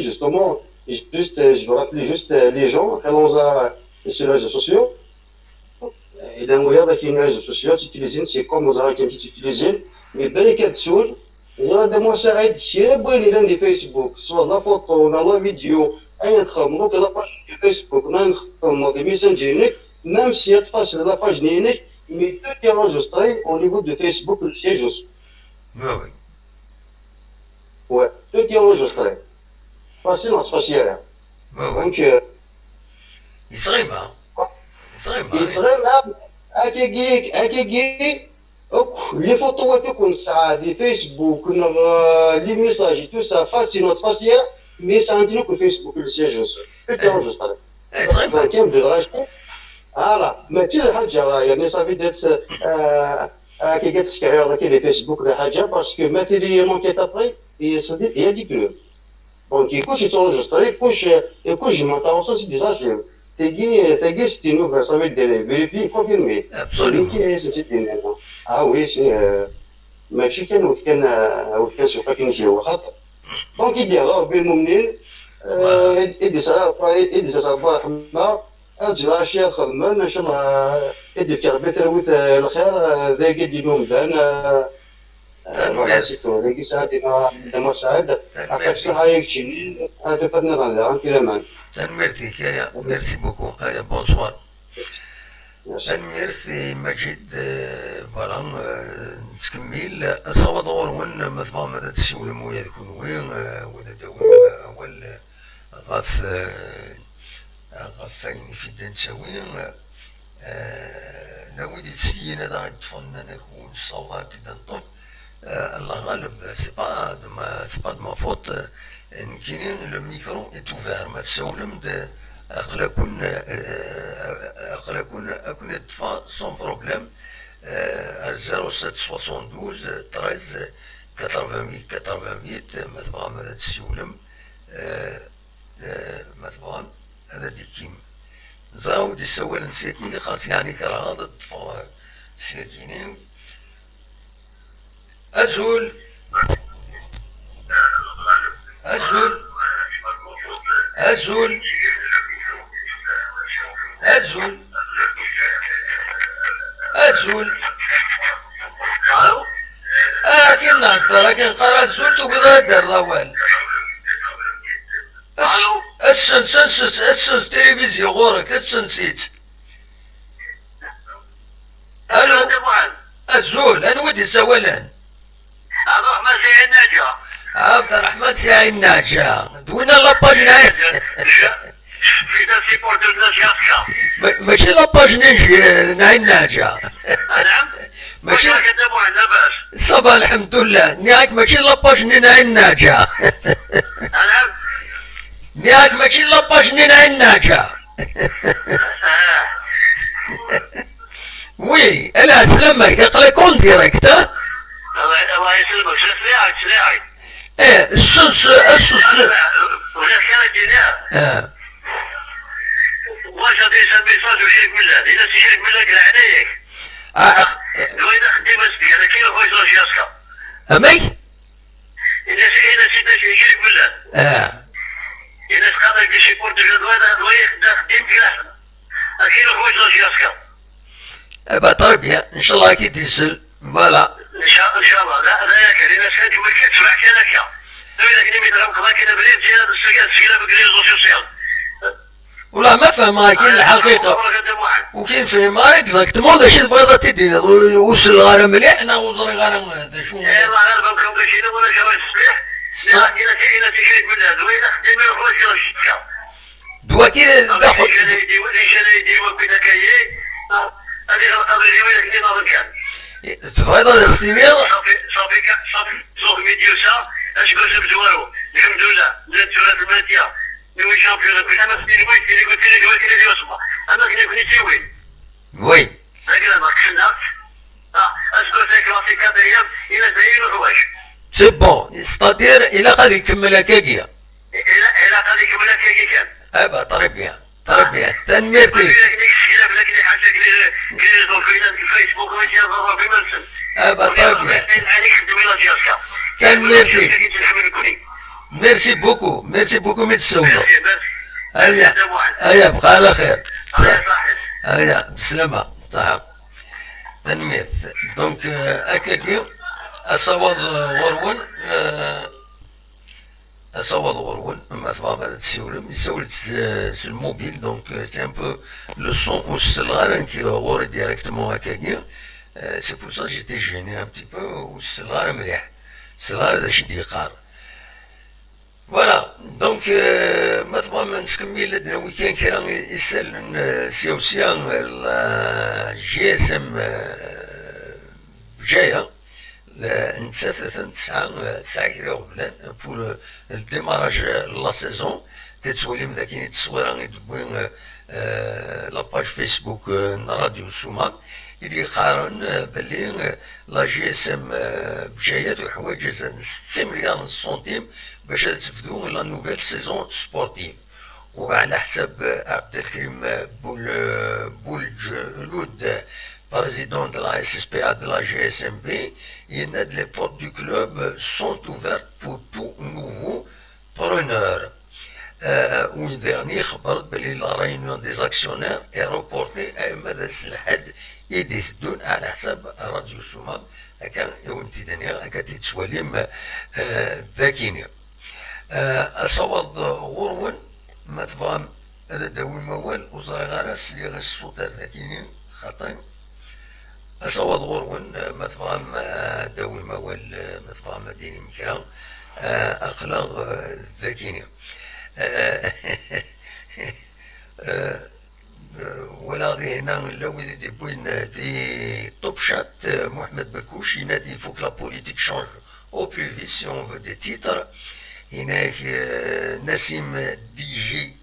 G: justement, je veux rappeler juste les gens, sur les réseaux sociaux. Et là, on regarde qu'il y a les réseaux sociaux, tu utilises, c'est comme vous avez qui utilisent, mais bel et quatre choses. Il y a des mots, ça aide, il y a des Facebook, soit la photo, la vidéo, il y a des la page Facebook, des messages, même si il y a de la page numérique, mais tout est enregistré au niveau de Facebook, le siège aussi.
A: Oui, oui.
G: Ouais, tout est enregistré. Facile, on se passe hier.
A: Oui, oui.
G: Donc,
A: Il serait marre. Il serait marre.
G: il serait même, les photos des Facebook, les messages et tout ça, facile, on se passe hier, mais ça indique que Facebook, le siège aussi. Tout est enregistré.
A: Il serait marre.
G: Donc, il y a de racheter. Voilà. Mais tu sais, يعني ça veut dire كي قالت سكرير كي دي فيسبوك ولا حاجه باسكو ماتيري مونكيت ابري هي صديق هي دي كلوب دونك يكونش يتونجستري يكونش ما تاوصل سي ديزاجيو تيجي سيتي نوفر صافي دير فيريفي كونفيرمي
A: Absolument.
G: كي سيتي وي سي ماشي كان وكان سوف كاين شي واحد دونك يدي هضر بين المؤمنين يدي سلام رحمه الجرا شي خدمه ان شاء الله يدي في ربي تروث الخير ذا قد ينوم دان فوالا سيتو ذاك الساعه ديما سعد عطاك الصحه يكتشيني تفاتنا ضان في الامان.
A: تنميرتي يا ميرسي بوكو يا بونسوار. تنميرتي مجيد فوالا تكمل الصوادور وين مثلا ما تشوي المويه تكون وين ولا دوم ولا غاف غافين في دنساوي لو تسيين هذا يتفنن يكون صوغا كده نطف الله غالب سي با دو ما فوت كاين لو ميكرو اي توفير ما تسولم اقلا كون تفا سون بروبليم 0772 13 88 ما تبغى ما تسولم ما تبغى هذا ديكيم زاو دي سوال نسيتني خاص يعني كرا هذا الطفا سيتيني أزول أزول أزول أزول أزول لكن نهضر لكن قرأت زول تقدر دار ضوال السنس تلفزيون غورك السنسيت الو الزول انا ودي سوالان
H: عبد الرحمن سي الناجا
A: عبد الرحمن سي الناجا دوينا لاباج
H: في ذا سيبورت الناجا
A: ماشي لاباج ناي الناجا
H: نعم
A: ماشي
H: كدبوا لاباس
A: صافا الحمد لله نياك ماشي لاباج ناي الناجا
H: نعم
A: نياك ماشي لاباج ناي الناجا وي انا اسلمك اقلي كون ديريكت
H: الله يسلمك سلاعي
A: ايه السنس
H: ولا كان جناح واش غادي يسمي ميساج ويشيك بالله الا تيشيك بالله كلا عليك وإذا خدي مسدي انا كاين خويا زوج ياسكا
A: امي
H: الا سيدنا يشيك بالله الا تقدر بشي بورت جدوان ويخدم خديم كلا كاين خويا زوج ياسكا
A: ابا تربيه ان شاء الله اكيد يسل فوالا
H: ان شاء الله لا كاين ناس هادي ما كتسمع كذاك الا كني ميدرهم كذا كذا بريد جهاد السجاد بكري سوسيال
A: ولا ما فهم كاين الحقيقه وكاين فهم اكزاكتومون داكشي تبغي تدينا وصل غير مليح حنا وصل غير هذا شو
H: ايه ما غير بكم داكشي ولا جواب الصليح لا كاين تيشيك بالله دوينا خدينا خويا زوج
A: دوا كاين داخل
H: يدي وكذا كاين هذه غادي يجيو لك نظام كان
A: تفايض الاستمرار
H: صافي صوف ميديوسا اش باش بزوارو الحمد لله درت ثلاث الماتيا نوي شامبيون كل انا سنين وين كنت قلت لي قلت لي يوسف انا كنت نسوي
A: وي
H: هكذا ما كنا اسكو سي كلاسيك كاتريام الى زين وحواش
A: سي بون ستادير الى غادي يكمل هكاكيا
H: الى غادي يكمل هكاكيا كان
A: ايوا تربيه تنميرتي
H: لكن حاجه كي دوكينا في الفيسبوك ويجي يضرب بمرسل
A: ايوا تربيه
H: عليك خدمي لا جاسكا
A: تنميرتي ميرسي بوكو متسولو هيا بقى على خير هيا بسلامة صح تنميت دونك اكادي اصوض غرون ما تبغى ما تسولم يسول sur le mobile donc c'est un peu le son وصل غير كي غور ديريكتومون هكاكي c'est pour ça que j'étais gêné un petit peu وصل غير مليح وصل غير داكشي ديقار فوالا دونك ما تبغى ما نسكمل لدنا ويكان كان يسال سيوسيان جي اس ام جايه نتا 9 كيلو قبل بور الديماراج لا سيزون تتولي ذاك التصويره يدوين لاباج فيسبوك راديو سوما يدي قارن باللي لا جي اس ام بجايات وحوايج 6 مليار سنتيم باش تفدو لا نوفيل سيزون سبورتيف وعلى حساب عبد الكريم بولجلود président de la SSPA de la GSMB, les portes du club sont ouvertes pour tout nouveau preneur. Ou dernier خبرت بلي la réunion des actionnaires est reportée à مدى الحد يديدون على حساب راديو سوما هكا يوم تدنيا هكا تتسوليم ذاكيني أصوات غرون ما تبغى هذا داوي موال وصغير السليغ الصوت ذاكيني خاطئ أصوات غرون ما تبغى داوي موال ما تبغى مديني مكرا أخلاق ذاكيني ولا غادي هنا لو يدي بوين دي توب شات محمد بكوش ينادي فوق لا بوليتيك شونج او بلو فيت سي اون فو دي تيتر هناك نسيم دي جي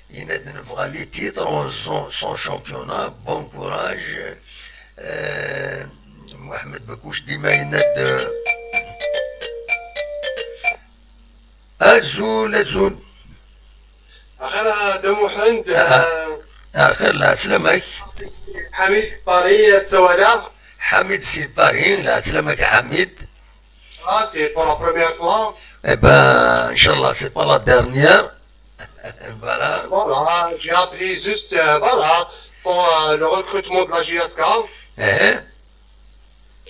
A: ينادي نبغى لي تيتر اون سون شامبيونا بون كوراج محمد بكوش ديما يناد أزول
I: اخيرا دمو حند
A: آخر لا سلامك
I: حميد باري تسوالا
A: حميد سي باري لا سلامك حميد
I: سي بور لا بروميير فوا
A: Eh ben, Inch'Allah, c'est pas la dernière. Voilà.
I: Voilà, j'ai appelé juste voilà, pour le recrutement de la GSK.
A: Eh,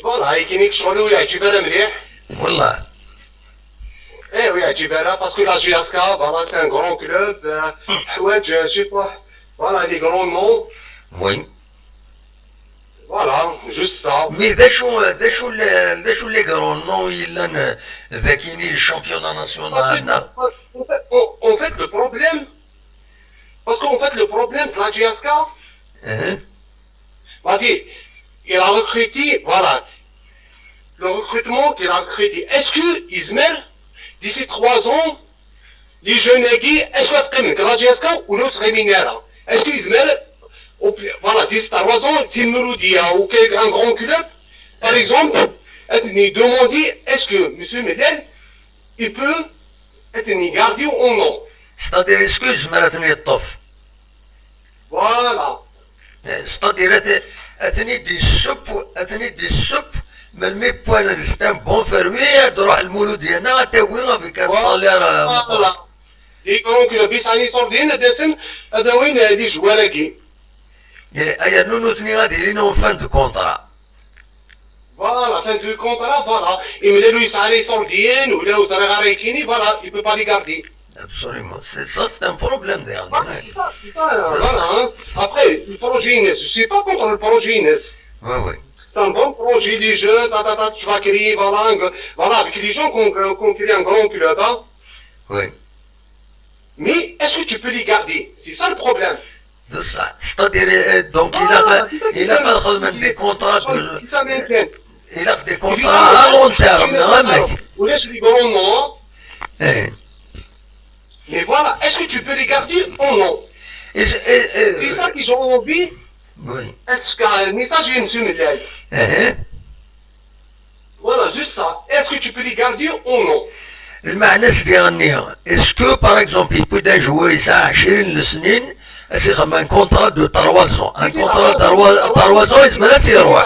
I: Voilà, يكينيك شغلو يعجبنا مليح.
A: voilà.
I: Eh oui, يعجبنا parce que la GSK, voilà, c'est un grand club. حوايج, je sais pas, voilà, les grands noms.
A: Oui.
I: Voilà, juste ça.
A: Mais داشو les grands noms إلا ذاكيني الشامبيونات
I: Parce que,
A: ناسيونال.
I: en fait, le problème, parce qu'en fait, le problème de la GSK,
A: Eh,
I: vas-y, il a recruté, voilà, le recrutement qu'il a recruté. Est-ce que Ismaël, d'ici 3 ans, les jeunes aiguilles, est-ce que c'est comme la GSK ou l'autre rémunère? Est-ce que Ismaël, voilà, d'ici 3 ans, c'est une mélodie ou un grand club, par exemple, est demandé, est-ce que M. Medel, il peut être gardé ou non?
A: c'est-à-dire, excuse, مراتني الطف.
I: Voilà.
A: C'est-à-dire, أثني دي السب ملمي بوان c'est un bon fermier تروح المولود ديالنا تاوي افيك ان صالير.
I: Voilà. Et donc, le Bissani Sordine, dessin, هذا وين هذه جوالاكي.
A: ايا نونو تني غادي لينا اون فان دو كونترا.
I: Voilà, fin du contrat, voilà. Et mais lui, ça allait sortir, ou là, où ça allait kini, voilà, il peut pas les garder.
A: Absolument, c'est un problème derrière.
I: Voilà, c'est ça, voilà. Hein. Après, le projet Inès, je suis pas contre le projet Inès.
A: Oui.
I: C'est un bon projet, les jeunes, tu vas créer, voilà, avec les gens qu'on crée un grand club, hein.
A: Oui.
I: Mais est-ce que tu peux les garder? C'est ça le problème.
A: بصح c'est-à-dire donc il a fait des contrats
I: Qui ça m'inquiète?
A: il a fait des contrats à long terme نعم.
I: ولاش les grands noms,
A: Eh.
I: mais voilà, est-ce que tu peux les garder ou non? C'est ça qu'ils ont envie.
A: Oui.
I: Est-ce qu'un message vient de me
A: Eh.
I: Voilà, juste ça. Est-ce que tu peux les garder ou non?
A: المعنى ديالني est-ce que par exemple il peut d'un joueur يساع 20 سنين يخدم un contrat de 3 ans un contrat de 3 ans يزمر يروح.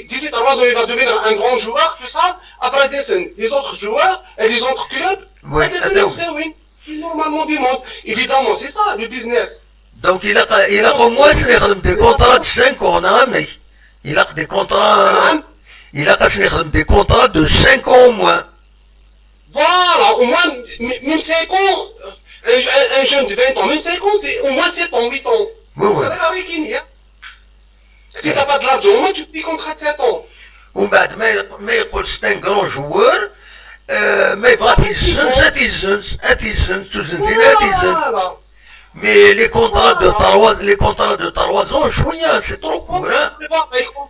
I: D'ici 3 ans, il va devenir un grand joueur, tout ça. Après, les autres joueurs et les autres clubs,
A: Oui,
I: oui. Normalement du monde. Évidemment, c'est ça, le business.
A: donc il a au moins يخدم des contrats de 5 ans نعم. il a des contrats il a يخدم des contrats de 5 ans au moins.
I: Voilà, au moins, même 5 ans, un jeune de 20 ans, même 5 ans, c'est au moins 7 ans, 8 ans.
A: Oui.
I: Ça va avec qui, hein? Si t'as pas de l'argent, au moins tu fais contrat de 7 ans.
A: ومن بعد ما يقول c'est un grand joueur ما يبغى تيزنز
I: Voilà.
A: mais les contrats de 3 ans شويه c'est trop court.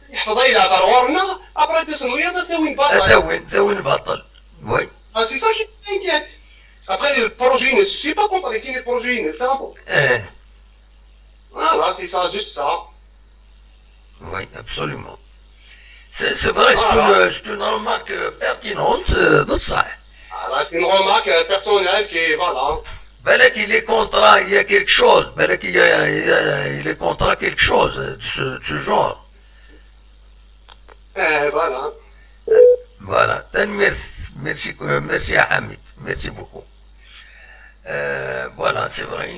I: يحفظها إلى برورنا، après تسنوية تسوي
A: ثوين بطل. Oui.
I: Ah, c'est ça qui t'inquiète. Après, le projet, je suis pas content avec le projet, c'est ça.
A: Eh.
I: Voilà, c'est ça, juste ça.
A: Oui, absolument. C'est vrai, c'est une remarque pertinente de ça.
I: Voilà, c'est une remarque personnelle qui, voilà.
A: Balak, il est contrat, il y a quelque chose. Balak, il est contrat quelque chose de ce genre.
I: Voilà.
A: Voilà. Merci à Hamid. Merci beaucoup. Voilà, c'est vrai,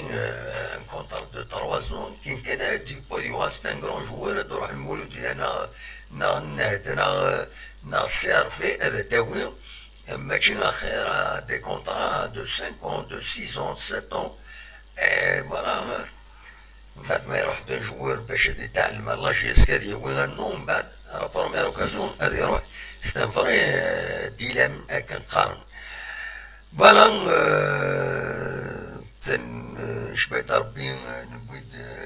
A: un contrat de 3 ans qui est du Poliwa, c'est un grand joueur, دروح المولود ديالنا نا CRP هذا تاوي ماشي اخر des contrats de 5 ans, de 6 ans, 7 ans. Et voilà, بعد ما يروح دون جوار باش يتعلم لا جي اس كادي ويغنو من بعد على بروميير اوكازيون غادي يروح. سي ان فري ديلام هكا نقارن. فوالا شبيت ربي نبغي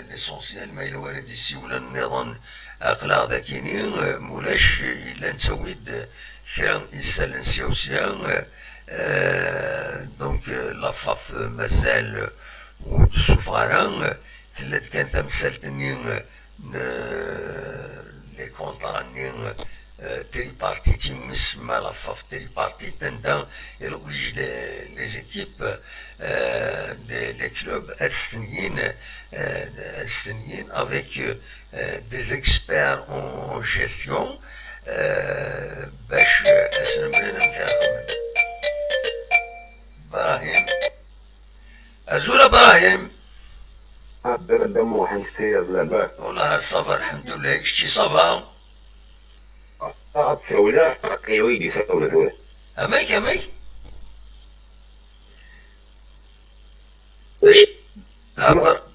A: ليسونسيال ما إلا والد السي ولا النظام أقلاق ذاكيني مولاش إلا نسويد كرا إنسان نسيوسيا دونك لافاف مازال والسفارة تلات كان تمثلتني لي كونطراني تريبارتيتي مسمى لافاف تريبارتيت عندها يلوبليج لي زيكيب لي كلوب السنيين افيك دي زيكسبير اون جيستيون باش اسلمنا نكاخد ابراهيم ازول ابراهيم
J: عبد دمو حنكتير لاباس
A: والله صافا الحمد لله كشتي صافا
J: تسولى قيويدي سولة دوله
A: اميك باش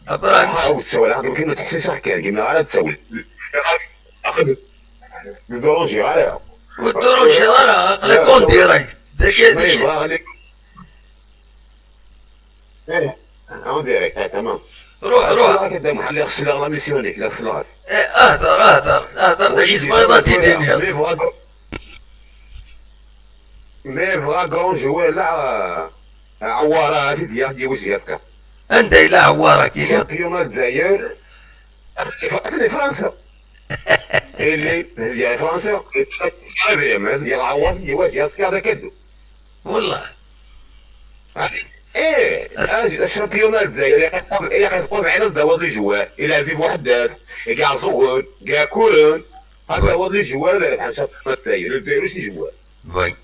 A: ابراهيم
J: حاول تسولى عاد كيما تحسي صح كيما عاد تسول اخذ الدورونجي عليها
A: والدروجي راه تليفون ديريكت داكشي
J: اون ديريكت تمام
A: روح
J: كدا محل خص لا ميسيون ديك لا خص
A: اهدر داكشي تبغيضاتي دنيا
J: مي فغا كرون جوار لا عوارة ديال واش ياسكا
A: عندها الى عواره كاين
J: شامبيون الجزائر اخلي فرنسا اللي ديال فرنسا ديال عواص ديال ياسكا هذا كدو
A: والله
J: الشامبيون الجزائر يقف على الدوار الجوار الى عزيف وحدات كاع زغون كاع كورون هذا هو اللي جوار بحال شامبيون الجزائر شي جوار
A: وي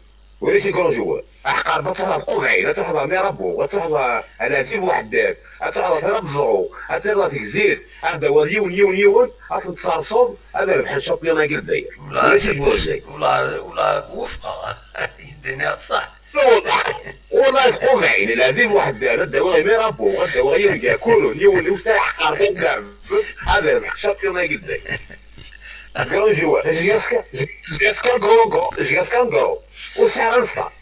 J: وليش يكون جوار احقر بتحضر قوعي تحضر ميرابو وتحضر على زيف وحدات تحضر في ربزو تحضر في كزيز هذا هو يون اصلا تصرصوب هذا بحال شامبيون الجزائر
A: ولا وفقه الدنيا صح
J: والله قوعي لازم واحد هذا هو ميرابو هذا هو يون وساع حقر كاع هذا شامبيون الجزائر كرون جوار جياسكا كرو وسعر الصفا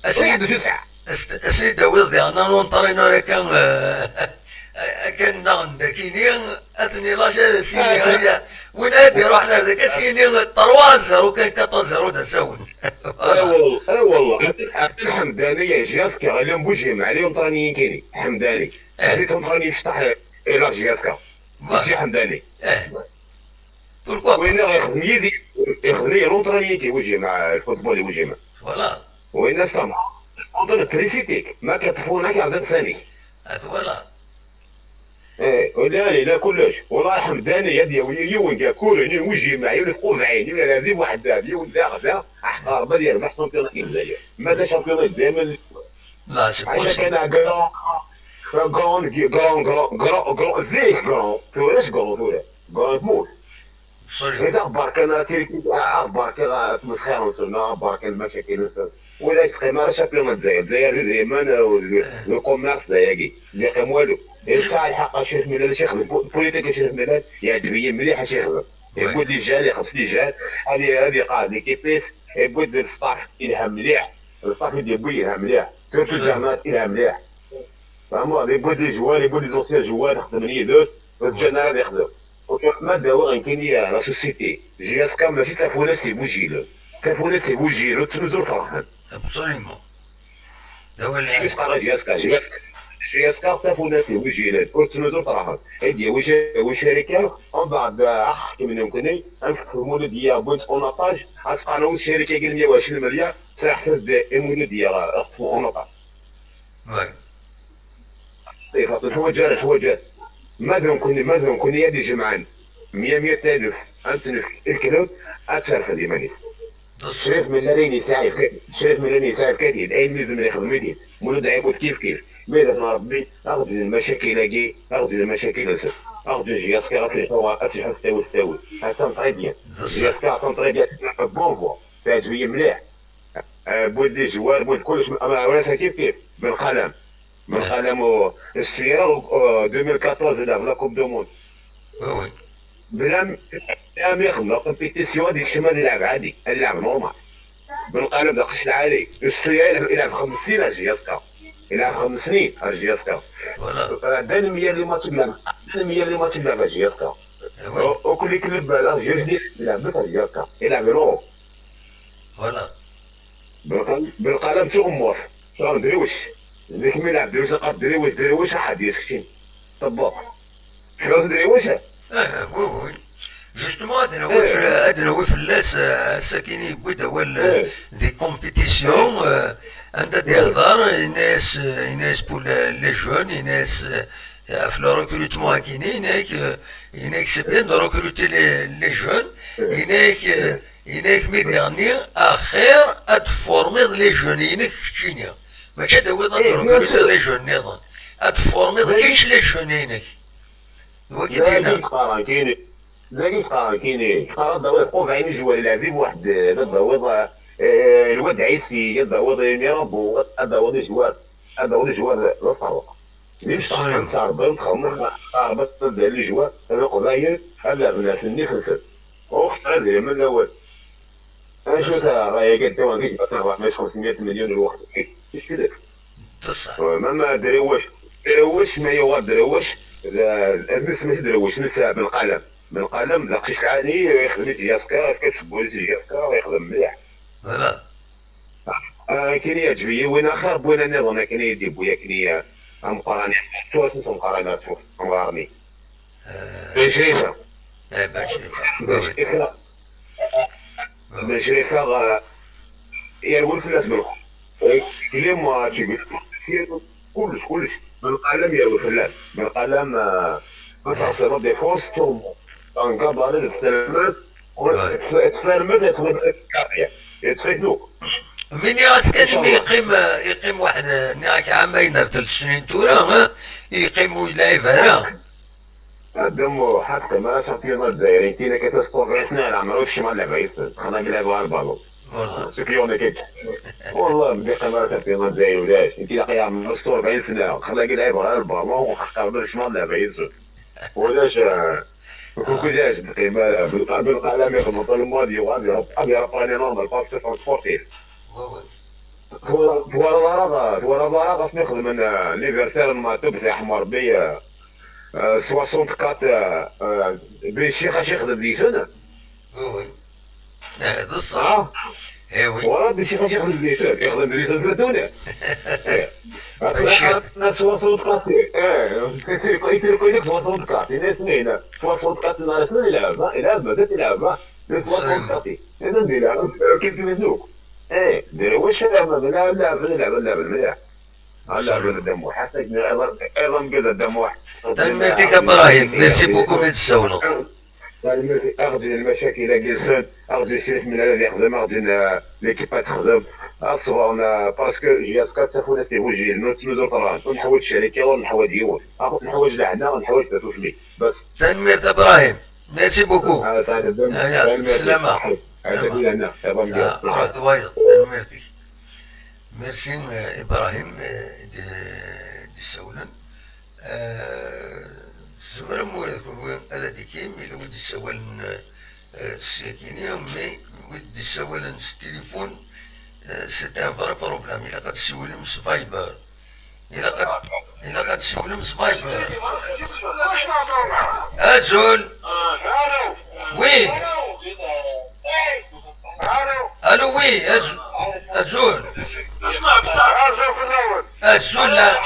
A: اسني داويض انا نونطرينو كان نغن كيني اثني لا سيني هي وين ابي رحنا ذاك سيني 3-0 وكان 14 دا ساون
J: والله الحمداني يا جياسكا غالي بوجهم عليهم طرانيين كاينين حمداني هذيتهم طراني يفتح الى جياسكا ماشي حمداني
A: بوركوا
J: وين غيخدم يدي يخلي لونطرانيين كيوجه مع الفوتبول يوجه مع
A: فوالا
J: وين سامع سبونتر تريسيتيك ما كتفونا كيعزل ثاني
A: فوالا
J: ولا لا كلش والله حمداني هادي يون كاع كل وجه معايا ولا فوق عيني ولا لازم واحد هادي ولا غدا احقر ما ديال بحث شامبيون الجزائر ماذا شامبيون الجزائر
A: لا سي
J: عشان كان كرون زيك كرون تولاش كرون موت
A: سوري
J: اخبار كان تيركي اخبار كان مسخره وصلنا اخبار كان المشاكل ولا تقيم شامبيون الجزائر ديما لو كوميرس داياكي اللي قيم والو الساعه الحق شيخ ميلاد شيخ البوليتيك شيخ ميلاد يعجبني مليح شيخ يقول لي جال يخلص لي جال هذه قاعد ليكيبيس يقول السطاف يلها مليح السطاف يبغي يلها مليح سيرتو الجامعات يلها مليح فهموا يقول لي جوال يقول لي زوسيال جوال خدم لي دوس والجنرال يخدم ماذا هو غنكيني لا سوسيتي جياسكا ماشي تافوناس تيبوجيلو تافوناس تيبوجيلو تنزل فرحان
A: ابسوليمون هو اللي
J: يسقى جياسكا تافوناس تيبوجيلو وتنزل فرحان هادي واش شركه ومن بعد احكي منهم كني نفتحوا مولوديه بوينت اونطاج اسقى انا والشركه قال 120 مليار سيحتاج دي مولوديه اختفوا اونطاج وي الحواجات ماذا نكون يدي جمعان 100 ألف أنت الكلود أتشرف دي مانيس شريف من لين يساعد كثير أي ميزم اللي يخدم يدين مولود عيبوت كيف ماذا ربي أخذ المشاكل أجي أخذ المشاكل أسف أخذ جياسكا أتلحق استوي أتسام طري بيان جياسكا أتسام طري بيان بونفوا تعجبي مليح بود لي جوار بود كلش ولا كيف من خلمو السيارة 2014 لا كوب دو موند بلا ما يخدم لا كومبيتيسيون هذيك شمال يلعب عادي يلعب نورمال بالقلم داقش العالي السيارة يلعب 50 جياسكا الى 5 سنين جياسكا
A: فوالا
J: دانمية اللي ما تلعب دانمية اللي ما تلعب جياسكا وكل يكلب على جيرني لعبت جياسكا يلعب لو
A: فوالا
J: بالقلم تغمر شغل درويش ذيك ما يلعب درويش قد درويش حد يسكتين طباق فلوس درويش
A: وي وي جوستومون هذا هو فلاس الساكنين بويدا هو دي كومبيتيسيون عندها دي هضار يناس بور لي جون يناس في لو ريكروتمون كاينين هناك سي بيان دو ريكروتي لي جون هناك مي ديرني اخير اتفورمي لي جون هناك كتشينيا ماشي هذا هو دو ريكروتي لي جون نيضا اتفورمي كاينش لي جون هناك هو كي دايرين
J: زاكي كاين ضويض قوف عيني جوال العزيز واحد ضويض الواد عيسي ضويض ميرابو ضويض جوال الصاروخ ليش صار بنت خمر هربت الجوال هذا قضايا هذا الناس اللي خسر واختار من الاول شو راهي قد تواني بس 500 مليون الواحد ايش كذا
A: بصح
J: ما دروش ما يوغ دروش الناس ماشي دروش نسى بالقلم لقيت عاني يخدم جياسكا كتسبوا جياسكا ويخدم مليح
A: فوالا
J: كاين يعجبني وين اخر بوين النظام كاين يدي بويا كاين مقارنه تواسن مقارنات مغارني بن شريفه
A: بن شريفه
J: بن شريفه يروي في الناس بالخ كلي ما تيقول كلش بالقلم يروي في الناس بالقلم تصير ديفونس توم انقبض السلامات السلامات يتفيدوك
A: من ياسكن يقيم واحد ناك عامين 3 سنين تورا يقيموا يلعب هنا
J: دمو حتى ما شامبيونات دايرين كاين كتسطور احنا العمر وش ما لعب خلينا نلعبوا البالون
A: والله
J: سكيوني كيك والله بدي ما شامبيونات داير ولاش كي لاقي عمر 40 سنه خلينا نلعبوا البالون وخاطر ما لعب ولاش وكلاش دقيقه بالقلم يخدموا الماضي وهذه راني نورمال باسكو سون سبورتيف فوالا ضرغ خصني نخدم ليفرسير الماتوب تاع حمار بي 64 بين الشيخ اش يخدم دي سنه
A: وي هذا الصح وي
J: والله بين الشيخ اش يخدم دي سنه يخدم دي سنه في الدنيا الناس 64 يتركوا لك 64 الناس هنا 64 ناس يلعب بدات يلعب 64 اذا يلعب كيف يمدوك درويش نلعب مليح نلعب الدموع حتى ايضا كذا الدموع
A: تنميتك ابراهيم ميرسي بوكو من السولو
J: اخذ المشاكل جلسون اخذ الشريف من الذي يخدم اخذ ليكيبات تخدم صورنا باسكو جياسكا تسافونا ستيفوجي نودو طران ونحوج الشركه ونحوج يوم نحوج لعنا ونحوج تاتوفلي بس
A: تنميت ابراهيم ميرسي بوكو
J: سعد الدم
A: سلامة
J: هنا
A: عرض وايض تنميتك ميرسي ابراهيم دي سولن زمرا موردكم الذي كيم إلى ودي سوالن الساكنين مي ودي سوالن التليفون سيت ان فري بروبلام إلا قد سولم سفايبر إلا قد سولم سفايبر أزول وي ألو وي أزول أزول لا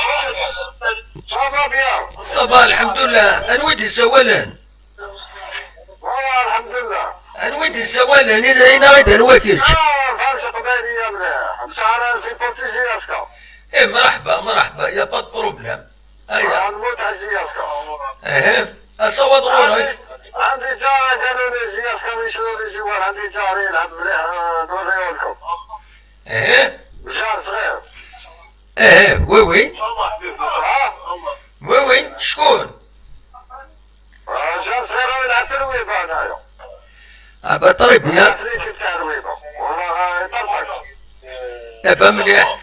A: صباح الحمد لله أنويدي سوالن
H: والله الحمد لله
A: أنويدي سوالن هنا غير نواكيش
H: فارس قبالي يا مليح مسارة سيبورتي جياسكا
A: مرحبا يا با بروبلام
H: نموت على جياسكا
A: أصوت غورك
H: عندي جار قالوا لي جياسكا يشروا لي جوال عندي جار يلعب مليح نوريه لكم جار صغير
A: وي شكون؟
H: جار صغير يلعب في الويبة هنايا
A: أبا طريب يا
H: الأفريقي بتاع الويبة والله يطرطق
A: أبا مليح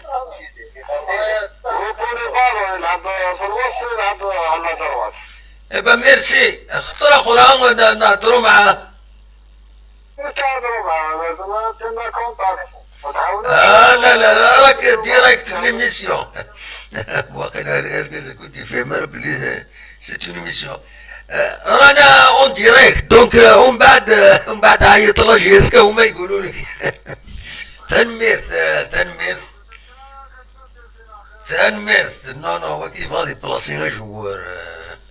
H: وكوني فالو يلعب في الوسط يلعب على دروات
A: أبا ميرسي خطرة أخرى نهضروا معاه
H: نتعاملوا معاه لازم كنا كونتاكت
A: لا راك ديريكت ليميسيون واقيلا ركز كنت فاهم بلي سي اون ايميسيون رانا اون ديريكت دونك ومن بعد عيط لا جيسكا هما يقولوا لك تنميرت نو هو كيف غادي بلاصي ان جوار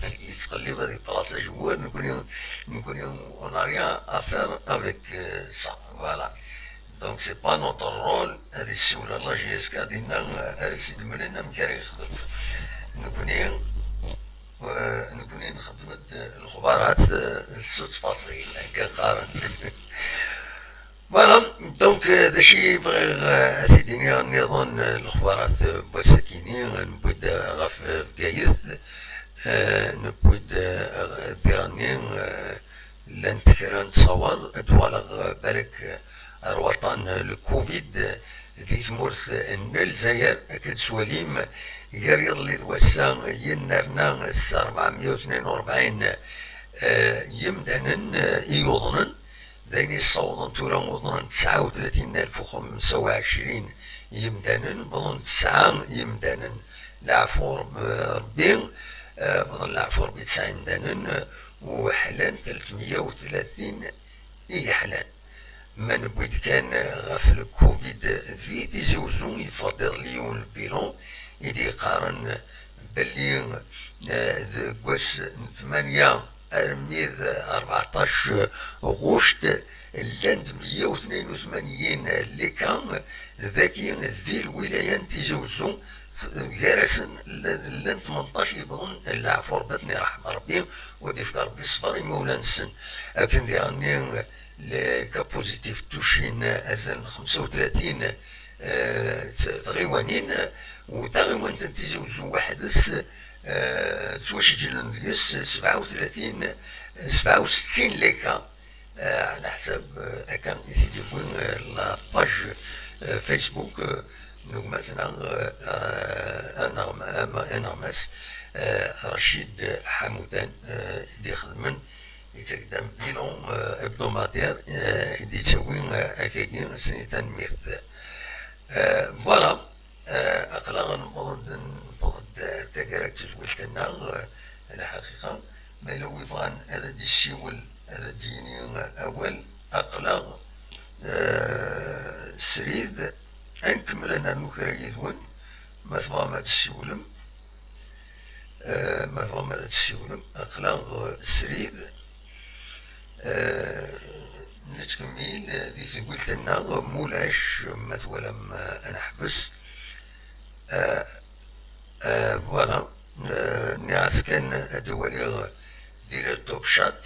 A: يتقلب غادي بلاصي جوار نكون اون ريان افير افيك سا فوالا دونك سي با نوتر رول هادي السيوله لا جي اس كا ديالنا رسيد ملينا مكاري يخدم نكوني نخدم الخبارات ست فاصلين كقارن فوالا دونك هذا الشيء بغي اسيدي نظن الخبارات بوسكيني نبود غاف بقايث نبود ديراني لان تكرا نتصور ادوالغ بالك الوطن الكوفيد ذي تمورث الجزائر اكد سواليم يريض لي توسع ينرنا الساعة 442 يمدنن يوضنن ذين يصوضن تورا وضنن 39,520 يمدنن بضن 9 يمدنن العفو ربي بضن العفو ربي 9 يمدنن وحلان 330 يحلان من بويد كان غاف الكوفيد ذي تيزوزون يفضل ليون البيلون يدي قارن بلي كواس 8 أرميذ 14 غشت لاند 182 اللي كان ذاكي ذي الولايات تيزوزون جارسن لان 18 يبغون العفو ربطني رحمة ربي ودي فكر ربي صفر مولا نسن لكن ديالني كا بوزيتيف توشين أزل 35 تغيوانين وتغيوان تنتيزوزو واحد توشجلن ديس 67 ليكا على حساب كان يسيدي بوين لاباج فيسبوك مثلا انغماس رشيد حمودان يدي خدمن يتقدم بيلون ابدوماتير يدي تسوين اكاكين سنتان ميرت فوالا اقلا نبغض تقارك تزولتنا الحقيقة ما لو يبغان هذا دي الشيول هذا ديني اول اقلا سريد انكمل انا نكرا يدون ما تبغى ما تسيولم اقلا سريد نتكمل دي تقولتنا مولاش ما تولم انا حبس فوالا نعس كان دولي ديال التوب شات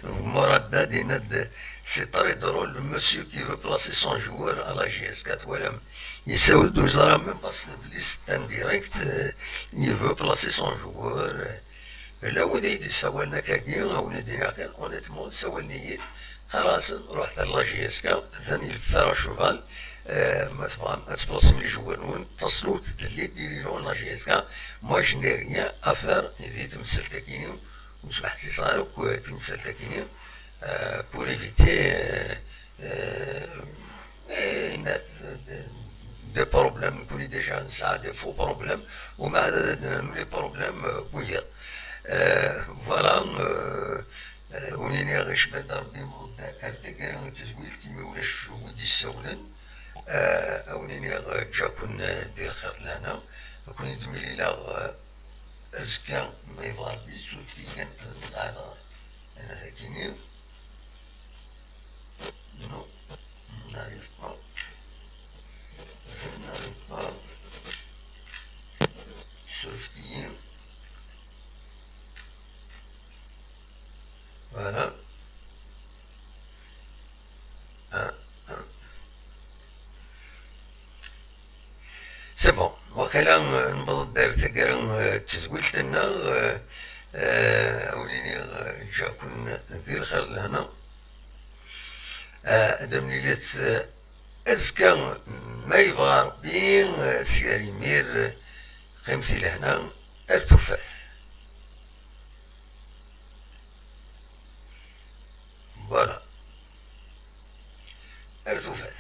A: مراد بادي ند سي طري درول المسيو كي فو بلاسي سون جوار على جي اس 4 ولا يساوي 12 درهم ميم باس بليس ان ديريكت يفو بلاسي سون جوار لا ودي سوى لنا كاكي او ندينا كان اونيتمون سوى النيت خلاص رحت على جي اس 4 ثاني الفارا شوفال ما تبلاصيم لي جوانون تصلوا تدلي ديريجون لا جي اس 4 موا جو ني ريان افير يدي تمثل تاكيني وصبح سي صار تمثل تاكيني pour éviter des problèmes que les gens ça des faux problèmes ou même les problèmes bouillir voilà on est riche بالضربي مضاد ارتكا وتزويل كيما ولا الشو دي السولن on est جا كنا دير خير لنا كون يدمي لنا ازكى ما يبغى بيسو كان هذا انا ذاكيني non, je n'arrive pas. Sauvegarder. Voilà. C'est bon. وخلا نبض دار تقرا تزويلت لنا اوليني جا كون ذي الخير لهنا دمنيلت أزكى ما يبغى ربي سياري مير قيمتي لهنا ارتفاث فوالا ارتفاث